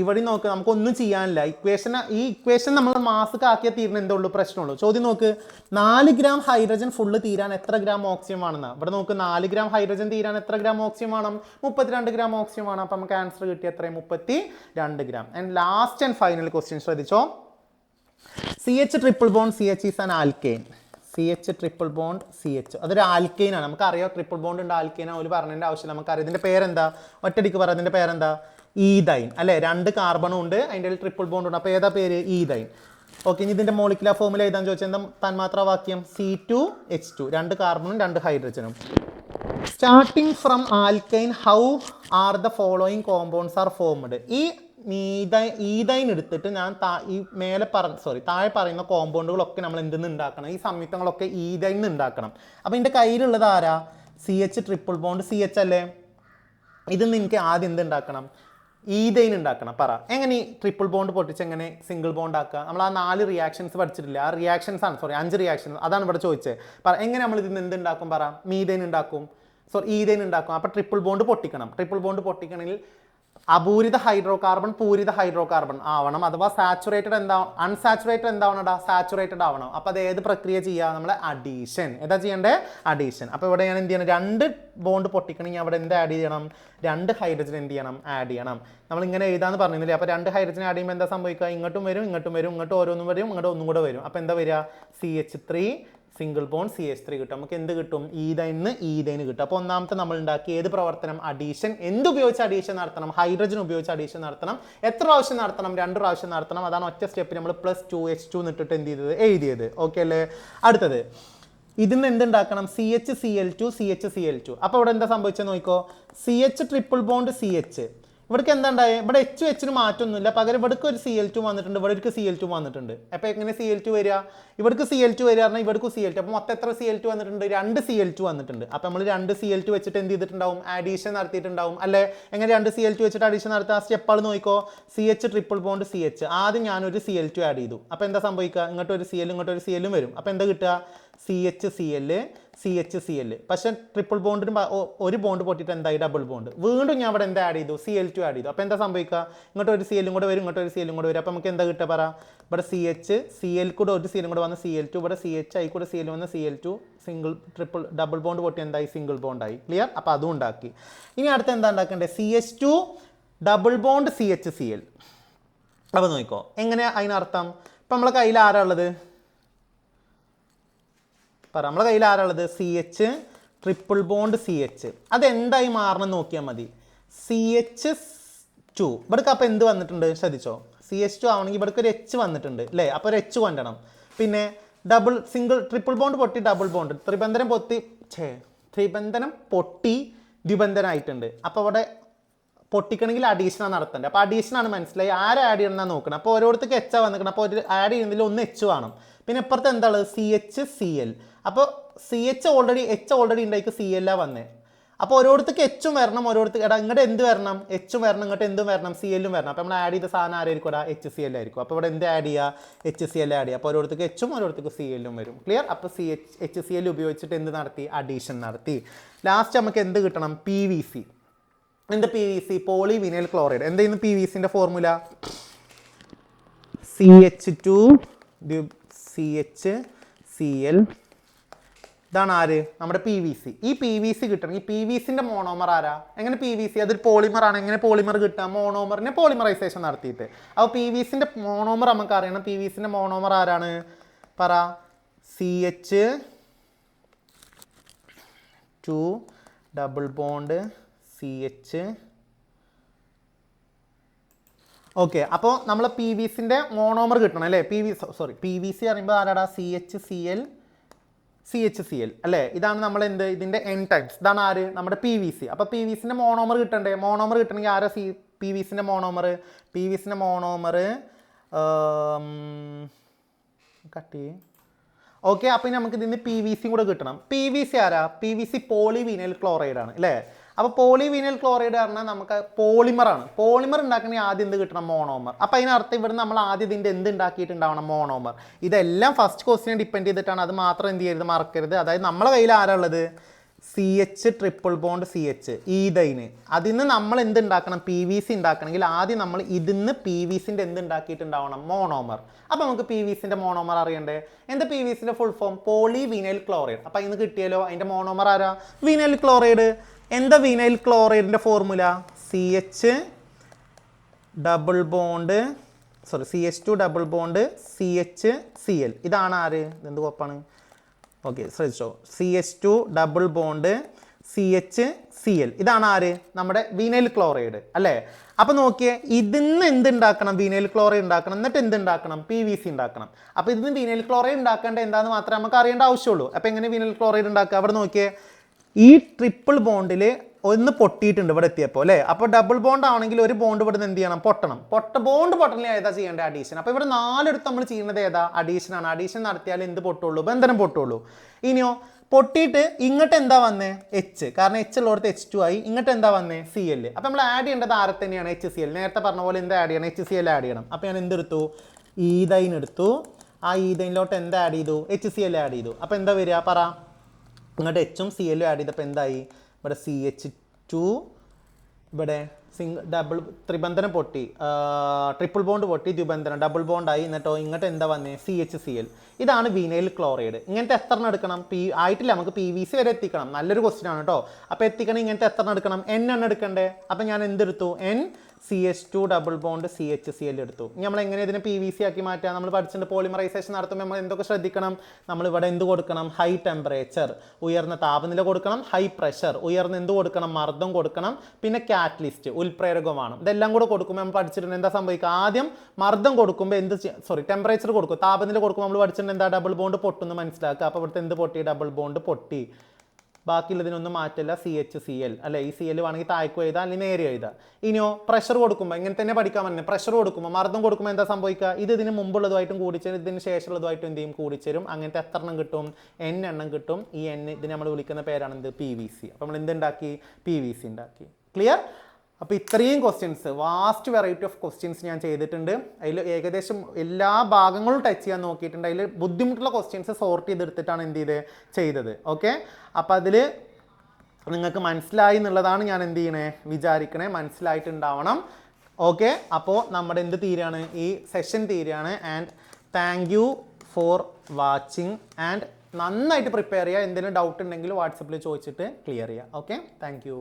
ഇവിടെ നോക്ക്, നമുക്കൊന്നും ചെയ്യാനില്ല. ഈ ഇക്വേഷൻ നമ്മൾ മാസ്ക്ക് ആക്കിയാൽ തീരുന്ന എന്തുള്ളൂ പ്രശ്നമുള്ളൂ. ചോദ്യം നോക്ക്, 4 ഗ്രാം ഹൈഡ്രജൻ ഫുള്ള് തീരാൻ എത്ര ഗ്രാം ഓക്സിജൻ വേണമെന്നാ. ഇവിടെ നോക്ക്, 4 ഗ്രാം ഹൈഡ്രജൻ തീരാൻ എത്ര ഗ്രാം ഓക്സിജൻ വേണം? 32 ഗ്രാം ഓക്സിജൻ വേണം. അപ്പം നമുക്ക് ആൻസർ കിട്ടിയ എത്രയും 32 gram. And last and final question ശ്രദ്ധിച്ചോ. CH triple bond CH is an alkane. CH triple bond CH അതൊരു ആൽക്കെയിനാണ്. നമുക്കറിയാം ട്രിപ്പിൾ ബോണ്ട് ഉണ്ട്, ആൽക്കെയിനാണ്. ഒരു പറഞ്ഞതിൻ്റെ ആവശ്യം നമുക്കറിയാം. ഇതിൻ്റെ പേരെന്താ? ഒറ്റടിക്ക് പറ, ഇതിൻ്റെ പേരെന്താ? ഈതൈൻ അല്ലേ. 2 കാർബണും ഉണ്ട്, അതിൻ്റെ ട്രിപ്പിൾ ബോണ്ട് ഉണ്ട്. അപ്പോൾ ഏതാ പേര്? ഈതൈൻ. ഓക്കെ, ഇനി ഇതിൻ്റെ മോളിക്കുലർ ഫോമുല എഴുതാന്ന് ചോദിച്ചാൽ എന്താ തന്മാത്രാവാക്യം? C2H2, 2 കാർബണും 2 ഹൈഡ്രജനും. Starting from alkyne how are the following compounds are formed. ഈ ഈതൈൻ എടുത്തിട്ട് ഞാൻ ഈ താഴെ പറയുന്ന കോമ്പൗണ്ടുകളൊക്കെ നമ്മൾ എന്തിൽ നിന്ന് ഉണ്ടാക്കണം? ഈ സംയുക്തങ്ങളൊക്കെ ഈതൈൻ ഉണ്ടാക്കണം. അപ്പോൾ എൻ്റെ കയ്യിലുള്ളത് ആരാ? CH ട്രിപ്പിൾ ബോണ്ട് CH അല്ലേ. ഇതിൽ നിന്ന് എനിക്ക് ആദ്യം എന്ത് ഉണ്ടാക്കണം? ഈതൈൻ ഉണ്ടാക്കണം. പറ എങ്ങനെ ഈ ട്രിപ്പിൾ ബോണ്ട് പൊട്ടിച്ച് എങ്ങനെ സിംഗിൾ ബോണ്ട് ആക്കുക? നമ്മൾ ആ 4 റിയാക്ഷൻസ് പഠിച്ചിട്ടില്ല. ആ റിയാക്ഷൻസ് ആണ് 5 റിയാക്ഷൻസ്, അതാണ് ഇവിടെ ചോദിച്ചത്. പറ എങ്ങനെ നമ്മൾ ഇതിൽ നിന്ന് എന്ത് ഉണ്ടാക്കും? പറ. മീതൈൻ ഉണ്ടാക്കും, ഈതൈൻ ഉണ്ടാക്കും. അപ്പോൾ ട്രിപ്പിൾ ബോണ്ട് പൊട്ടിക്കണം. ട്രിപ്പിൾ ബോണ്ട് പൊട്ടിക്കണമെങ്കിൽ അപൂരിത ഹൈഡ്രോ കാർബൺ പൂരിത ഹൈഡ്രോ കാർബൺ ആവണം. അഥവാ സാച്ചുറേറ്റഡ് അൺസാച്ചുറേറ്റഡ് എന്താവണടാ? സാച്ചുറേറ്റഡ് ആവണം. അപ്പോൾ അത് ഏത് പ്രക്രിയ ചെയ്യുക? നമ്മൾ അഡീഷൻ. ഏതാ ചെയ്യേണ്ടത്? അഡീഷൻ. അപ്പോൾ ഇവിടെ ഞാൻ എന്ത് ചെയ്യണം? 2 ബോണ്ട് പൊട്ടിക്കണമെങ്കിൽ അവിടെ എന്ത് ആഡ് ചെയ്യണം? 2 ഹൈഡ്രജൻ എന്ത് ചെയ്യണം? ആഡ് ചെയ്യണം. നമ്മൾ ഇങ്ങനെ എഴുതാന്ന് പറഞ്ഞില്ലേ. അപ്പോൾ 2 ഹൈഡ്രജൻ ആഡ് ചെയ്യുമ്പോൾ എന്താ സംഭവിക്കുക? ഇങ്ങോട്ടും വരും, ഇങ്ങോട്ടും വരും, ഇങ്ങോട്ട് ഓരോന്നും വരും, ഇങ്ങോട്ട് ഒന്നും കൂടെ വരും. അപ്പോൾ എന്താ വരിക? CH3 സിംഗിൾ ബോണ്ട് CH3 കിട്ടും. നമുക്ക് എന്ത് കിട്ടും? ഈതൈന് കിട്ടും. അപ്പോൾ ഒന്നാമത്തെ നമ്മൾ ഉണ്ടാക്കിയ ഏത് പ്രവർത്തനം? അഡീഷൻ. എന്തുപയോഗിച്ച് അഡീഷൻ നടത്തണം? ഹൈഡ്രജൻ ഉപയോഗിച്ച് അഡീഷൻ നടത്തണം. എത്ര പ്രാവശ്യം നടത്തണം? 2 പ്രാവശ്യം നടത്തണം. അതാണ് ഒറ്റ സ്റ്റെപ്പിൽ നമ്മൾ +2H2 എന്നിട്ടിട്ട് എന്ത് ചെയ്തത്? എഴുതിയത്. ഓക്കെ അല്ലേ? അടുത്തത് ഇതിന് എന്തുണ്ടാക്കണം? CHCl2 CHCl2. അപ്പോൾ ഇവിടെ എന്താ സംഭവിച്ചത് നോക്കിക്കോ. CH ട്രിപ്പിൾ ബോണ്ട് CH, ഇവിടേക്ക് എന്താ ഉണ്ടായത്? ഇവിടെ H മാറ്റമൊന്നുമില്ല, പകരം ഇവിടേക്ക് ഒരു CL2 വന്നിട്ടുണ്ട്, ഇവിടേക്ക് CL2 വന്നിട്ടുണ്ട്. അപ്പോൾ എങ്ങനെ CL2 വരിക? ഇവിടേക്ക് CL2 വരിക പറഞ്ഞാൽ ഇവിടേക്ക് CL2. അപ്പോൾ മൊത്തം എത്ര CL2 വന്നിട്ടുണ്ട്? 2 CL2 വന്നിട്ടുണ്ട്. അപ്പോൾ നമ്മൾ 2 CL2 വെച്ചിട്ട് എന്ത് ചെയ്തിട്ടുണ്ടാവും? ആഡീഷൻ നടത്തിയിട്ടുണ്ടാവും അല്ലേ. എങ്ങനെ 2 CL2 വെച്ചിട്ട് അഡീഷൻ നടത്തുക? സ്റ്റെപ്പാൾ നോക്കിക്കോ. CH ട്രിപ്പിൾ ബോണ്ട് CH, ആദ്യം ഞാനൊരു CL2 ആഡ് ചെയ്തു. അപ്പോൾ എന്താ സംഭവിക്കുക? ഇങ്ങോട്ടൊരു CL ഇങ്ങോട്ടൊരു CL വരും. അപ്പോൾ എന്താ കിട്ടുക? CHCl. പക്ഷേ ട്രിപ്പിൾ ബോണ്ടിന് ഒരു ബോണ്ട് പൊട്ടിയിട്ട് എന്തായി? Double bond. വീണ്ടും ഞാൻ ഇവിടെ എന്താ ആഡ് ചെയ്തു? CL2 ആഡ് ചെയ്തു. അപ്പോൾ എന്താ സംഭവിക്കുക? ഇങ്ങോട്ട് ഒരു CL കൂടെ വരും, ഇങ്ങോട്ട് ഒരു CL കൂടെ വരും. അപ്പോൾ നമുക്ക് എന്താ കിട്ടുക? പറ. ഇവിടെ CL കൂടെ ഒരു CL കൂടെ വന്ന് CL2, ഇവിടെ CH ആയി കൂടെ CL വന്ന് CL2, ഡബിൾ ബോണ്ട് പൊട്ടി എന്തായി? സിംഗിൾ ബോണ്ടായി. ക്ലിയർ? അപ്പോൾ അതും ഉണ്ടാക്കി. ഇനി അടുത്ത് എന്താ ഉണ്ടാക്കേണ്ടത്? CH2 double bond CHCl. അപ്പോൾ നോക്കിക്കോ എങ്ങനെയാ അതിനർത്ഥം. ഇപ്പം നമ്മളെ കയ്യിൽ ആരാ ഉള്ളത്? നമ്മളെ കയ്യിൽ ആരാളുള്ളത്? CH triple bond CH. അതെന്തായി മാറണം നോക്കിയാൽ മതി. CH2 ഇവിടേക്ക് അപ്പോൾ എന്ത് വന്നിട്ടുണ്ട്? ശ്രദ്ധിച്ചോ. CH2 ആവണമെങ്കിൽ ഇവിടേക്ക് ഒരു H വന്നിട്ടുണ്ട് അല്ലേ. അപ്പോൾ ഒരു H കൊണ്ടണം. പിന്നെ ട്രിപ്പിൾ ബോണ്ട് പൊട്ടി ഡബിൾ ബോണ്ട്, ത്രിബന്ധനം പൊട്ടി ദ്വിബന്ധനായിട്ടുണ്ട്. അപ്പോൾ അവിടെ പൊട്ടിക്കണമെങ്കിൽ അഡീഷനാണ് നടത്തേണ്ടത്. അപ്പോൾ അഡീഷനാണ് മനസ്സിലായി. ആര് ആഡ് ചെയ്യണമെന്നാണ് നോക്കണം. അപ്പോൾ ഓരോരുത്തർക്ക് H വന്നിക്കണം. അപ്പോൾ ഒരു ആഡ് ചെയ്യുന്നതിൽ ഒന്ന് H വേണം. പിന്നെ ഇപ്പുറത്ത് എന്താ ഉള്ളത്? CHCl. അപ്പോൾ H ഓൾറെഡി ഉണ്ടായിക്ക് CL വന്നേ. അപ്പോൾ ഓരോരുത്തർക്ക് H വരണം, ഓരോരുത്തർക്ക് ഇങ്ങോട്ട് എന്ത് വരണം? H വരണം, ഇങ്ങോട്ട് എന്തും വരണം? CL വരണം. അപ്പോൾ നമ്മൾ ആഡ് ചെയ്ത സാധനം ആരായിരിക്കും? HCl ആയിരിക്കും. അപ്പോൾ ഇവിടെ എന്ത് ആഡ് ചെയ്യുക? HCl ആഡ് ചെയ്യുക. അപ്പോൾ ഓരോരുത്തർക്ക് H ഓരോരുത്തർക്ക് CL വരും. ക്ലിയർ? അപ്പോൾ HCl ഉപയോഗിച്ചിട്ട് എന്ത് നടത്തി? അഡീഷൻ നടത്തി. ലാസ്റ്റ് നമുക്ക് എന്ത് കിട്ടണം? PVC. എന്ത് PVC? Poly vinyl chloride. എന്തായിരുന്നു PVCൻ്റെ ഫോർമുല? CH2 CHCl. ഇതാണ് ആര്? നമ്മുടെ PVC. ഈ PVC കിട്ടണം. ഈ PVCൻ്റെ മോണോമർ ആരാ? എങ്ങനെ PVC? അതൊരു പോളിമർ ആണ്. എങ്ങനെ പോളിമർ കിട്ടുക? മോണോമറിനെ പോളിമറൈസേഷൻ നടത്തിയിട്ട്. അപ്പോൾ PVCൻ്റെ മോണോമർ നമുക്ക് അറിയണം. PVCൻ്റെ മോണോമർ ആരാണ്? പറ. CH2 double bond CH. Okay, അപ്പോൾ നമ്മൾ PVCൻ്റെ മോണോമർ കിട്ടണം അല്ലേ. PVC പറയുമ്പോൾ ആരാടാ? CHCl അല്ലേ. ഇതാണ് നമ്മൾ ഇതിൻ്റെ N ടൈംസ്. ഇതാണ് ആര്? നമ്മുടെ PVC. അപ്പോൾ PVCൻ്റെ മോണോമർ കിട്ടണ്ടേ? മോണോമർ കിട്ടണമെങ്കിൽ ആരാ PVCൻ്റെ മോണോമർ? PVCൻ്റെ മോണോമർ കട്ട് ചെയ്യും. ഓക്കെ, അപ്പോൾ നമുക്ക് ഇതിന് PVC കൂടെ കിട്ടണം. PVC ആരാ? PVC പോളി വിനൈൽ ക്ലോറൈഡ് ആണ് അല്ലേ. അപ്പോൾ പോളി വിനൈൽ ക്ലോറൈഡ് പറഞ്ഞാൽ നമുക്ക് പോളിമറാണ്. പോളിമർ ഉണ്ടാക്കണമെങ്കിൽ ആദ്യം എന്ത് കിട്ടണം? മോണോമർ. അപ്പോൾ അതിനർത്ഥം ഇവിടെ നമ്മൾ ആദ്യം ഇതിൻ്റെ എന്ത് ഉണ്ടാക്കിയിട്ടുണ്ടാവണം? മോണോമർ. ഇതെല്ലാം ഫസ്റ്റ് ക്വസ്റ്റിനെ ഡിപ്പെൻഡ് ചെയ്തിട്ടാണ്. അത് മാത്രം എന്ത് ചെയ്യരുത്? മറക്കരുത്. അതായത് നമ്മളെ കയ്യിൽ ആരാ ഉള്ളത്? CH triple bond CH ഈതൈന്. അതിൽ നിന്ന് നമ്മൾ എന്തുണ്ടാക്കണം? PVC ഉണ്ടാക്കണമെങ്കിൽ ആദ്യം നമ്മൾ ഇതിന്ന് PVCൻ്റെ എന്തുണ്ടാക്കിയിട്ടുണ്ടാവണം? മോണോമർ. അപ്പോൾ നമുക്ക് PVCൻ്റെ മോണോമർ അറിയണ്ടേ? എന്താ PVCൻ്റെ full form? Polyvinyl chloride. അപ്പോൾ അതിന് കിട്ടിയല്ലോ. അതിൻ്റെ മോണോമർ ആരാ? Vinyl chloride. എന്താ വിനൈൽ ക്ലോറൈഡിൻ്റെ ഫോർമുല? CH double bond CH2 double bond CHCl. ഇതാണ് ആര്? എന്ത് കോപ്പാണ്? ഓക്കെ, ശ്രദ്ധിച്ചോ. CH2 double bond CHCl. ഇതാണ് ആര്? നമ്മുടെ വിനൈൽ ക്ലോറൈഡ് അല്ലേ? അപ്പോൾ നോക്കിയേ, ഇതിന്ന് എന്തുണ്ടാക്കണം? വിനൈൽ ക്ലോറൈഡ് ഉണ്ടാക്കണം. എന്നിട്ട് എന്തുണ്ടാക്കണം? PVC ഉണ്ടാക്കണം. അപ്പോൾ ഇതിന് വിനൈൽ ക്ലോറൈഡ് ഉണ്ടാക്കേണ്ട എന്താണെന്ന് മാത്രമേ നമുക്ക് അറിയേണ്ട ആവശ്യമുള്ളൂ. അപ്പോൾ എങ്ങനെ വിനൈൽ ക്ലോറൈഡ് ഉണ്ടാക്കുക? അവിടെ നോക്കിയേ, ഈ ട്രിപ്പിൾ ബോണ്ടിൽ ഒന്ന് പൊട്ടിയിട്ടുണ്ട് ഇവിടെ എത്തിയപ്പോൾ അല്ലേ? അപ്പോൾ ഡബിൾ ബോണ്ട് ആണെങ്കിൽ ഒരു ബോണ്ട് ഇവിടെ നിന്ന് എന്ത് ചെയ്യണം? പൊട്ടണം. ബോണ്ട് പൊട്ടണിൽ ഏതാ ചെയ്യേണ്ടത്? അഡീഷൻ. അപ്പോൾ ഇവിടെ 4 എടുത്ത് നമ്മൾ ചെയ്യുന്നത് ഏതാ? അഡീഷനാണ്. അഡീഷൻ നടത്തിയാൽ എന്ത് പൊട്ടുള്ളൂ? ബന്ധനം പൊട്ടുള്ളൂ. ഇനിയോ പൊട്ടിയിട്ട് ഇങ്ങോട്ട് എന്താ വന്നേ? H. കാരണം H ഉള്ളിടത്ത് H2 ആയി. ഇങ്ങോട്ട് എന്താ വന്നേ? Cl. അപ്പോൾ നമ്മൾ ആഡ് ചെയ്യേണ്ടത് ആരെ തന്നെയാണ്? HCl. നേരത്തെ പറഞ്ഞ പോലെ എന്ത് ആഡ് ചെയ്യണം? HCl ആഡ് ചെയ്യണം. അപ്പോൾ ഞാൻ എന്തെടുത്തു? ഈതൈൻ എടുത്തു. ആ ഈതൈനിലോട്ട് എന്ത് ആഡ് ചെയ്തു? HCl ആഡ് ചെയ്തു. അപ്പോൾ എന്താ വരിക? പറ. ഇങ്ങോട്ട് Hഉം Cl ആഡ് ചെയ്തപ്പോൾ എന്തായി? ഇവിടെ CH2, ഇവിടെ ത്രിബന്ധനം പൊട്ടി, ട്രിപ്പിൾ ബോണ്ട് പൊട്ടി, ദ്വിബന്ധനം ഡബിൾ ബോണ്ടായി. എന്നിട്ടോ ഇങ്ങോട്ട് എന്താ വന്നേ? CHCl. ഇതാണ് വിനൈൽ ക്ലോറൈഡ്. ഇങ്ങനത്തെ എത്ര എടുക്കണം? ആയിട്ടില്ല, നമുക്ക് PVC വരെ എത്തിക്കണം. നല്ലൊരു ക്വസ്റ്റ്യൻ ആണ് കേട്ടോ. അപ്പോൾ എത്തിക്കണം. ഇങ്ങനത്തെ എത്ര എടുക്കണം? N എണ്ണം എടുക്കണ്ടേ? അപ്പോൾ ഞാൻ എന്തെടുത്തു? CH2 ഡബിൾ ബോണ്ട് CHCl എടുത്തു. നമ്മൾ എങ്ങനെ ഇതിനെ PVC ആക്കി മാറ്റുക? നമ്മൾ പഠിച്ചിട്ടുണ്ട്. പോളിമറൈസേഷൻ നടത്തുമ്പോൾ നമ്മൾ എന്തൊക്കെ ശ്രദ്ധിക്കണം? നമ്മൾ ഇവിടെ എന്ത് കൊടുക്കണം? ഹൈ ടെമ്പറേച്ചർ, ഉയർന്ന താപനില കൊടുക്കണം. ഹൈ പ്രഷർ, ഉയർന്ന എന്ത് കൊടുക്കണം? മർദ്ദം കൊടുക്കണം. പിന്നെ കാറ്റലിസ്റ്റ്, ഉൽപ്രേരകമാണ്. ഇതെല്ലാം കൂടെ കൊടുക്കുമ്പോൾ നമ്മൾ പഠിച്ചിട്ടുണ്ട് എന്താ സംഭവിക്കുക? ആദ്യം മർദ്ദം കൊടുക്കുമ്പോൾ ടെമ്പറേച്ചർ കൊടുക്കും, താപനില കൊടുക്കുമ്പോൾ നമ്മൾ പഠിച്ചിട്ടുണ്ട് എന്താ? ഡബിൾ ബോണ്ട് പൊട്ടുന്നു മനസ്സിലാക്കുക. അപ്പോൾ ഇവിടുത്തെ എന്ത് പൊട്ടി? ഡബിൾ ബോണ്ട് പൊട്ടി. ബാക്കിയുള്ളതിനൊന്നും മാറ്റില്ല. CHCl അല്ലേ? ഈ CL വേണമെങ്കിൽ താഴ്ക്കും എഴുതാം, അല്ലെങ്കിൽ നേരെ എഴുതാം. ഇനിയോ പ്രഷർ കൊടുക്കുമ്പോൾ ഇങ്ങനെ തന്നെ പഠിക്കാൻ പറ്റുന്നത്. പ്രഷർ കൊടുക്കുമ്പോൾ, മർദ്ദം കൊടുക്കുമ്പോൾ എന്താ സംഭവിക്കുക? ഇതിന് മുമ്പുള്ളതുമായിട്ടും കൂടിച്ചേരും, ഇതിന് ശേഷമുള്ളതുമായിട്ടും എന്ത് ചെയ്യും? കൂടിച്ചേരും. അങ്ങനത്തെ എത്ര എണ്ണം കിട്ടും? N എണ്ണം കിട്ടും. ഈ N ഇതിന് നമ്മൾ വിളിക്കുന്ന പേരാണ് എന്ത്? PVC. അപ്പോൾ നമ്മൾ എന്തുണ്ടാക്കി? PVC ഉണ്ടാക്കി. ക്ലിയർ? അപ്പോൾ ഇത്രയും questions, vast variety of questions ഞാൻ ചെയ്തിട്ടുണ്ട്. അതിൽ ഏകദേശം എല്ലാ ഭാഗങ്ങളും ടച്ച് ചെയ്യാൻ നോക്കിയിട്ടുണ്ട്. അതിൽ ബുദ്ധിമുട്ടുള്ള ക്വസ്റ്റ്യൻസ് സോർട്ട് ചെയ്തെടുത്തിട്ടാണ് എന്ത് ചെയ്തത്. ഓക്കെ, അപ്പോൾ അതിൽ നിങ്ങൾക്ക് മനസ്സിലായി എന്നുള്ളതാണ് ഞാൻ എന്ത് ചെയ്യണേ? വിചാരിക്കണേ. മനസ്സിലായിട്ടുണ്ടാവണം. ഓക്കെ, അപ്പോൾ നമ്മുടെ എന്ത് തീരാണ്? ഈ സെഷൻ തീരാണ്. And thank you for watching. And നന്നായിട്ട് പ്രിപ്പയർ ചെയ്യുക. എന്തെങ്കിലും ഡൗട്ട് ഉണ്ടെങ്കിൽ വാട്സപ്പിൽ ചോദിച്ചിട്ട് ക്ലിയർ ചെയ്യുക. Okay, thank U.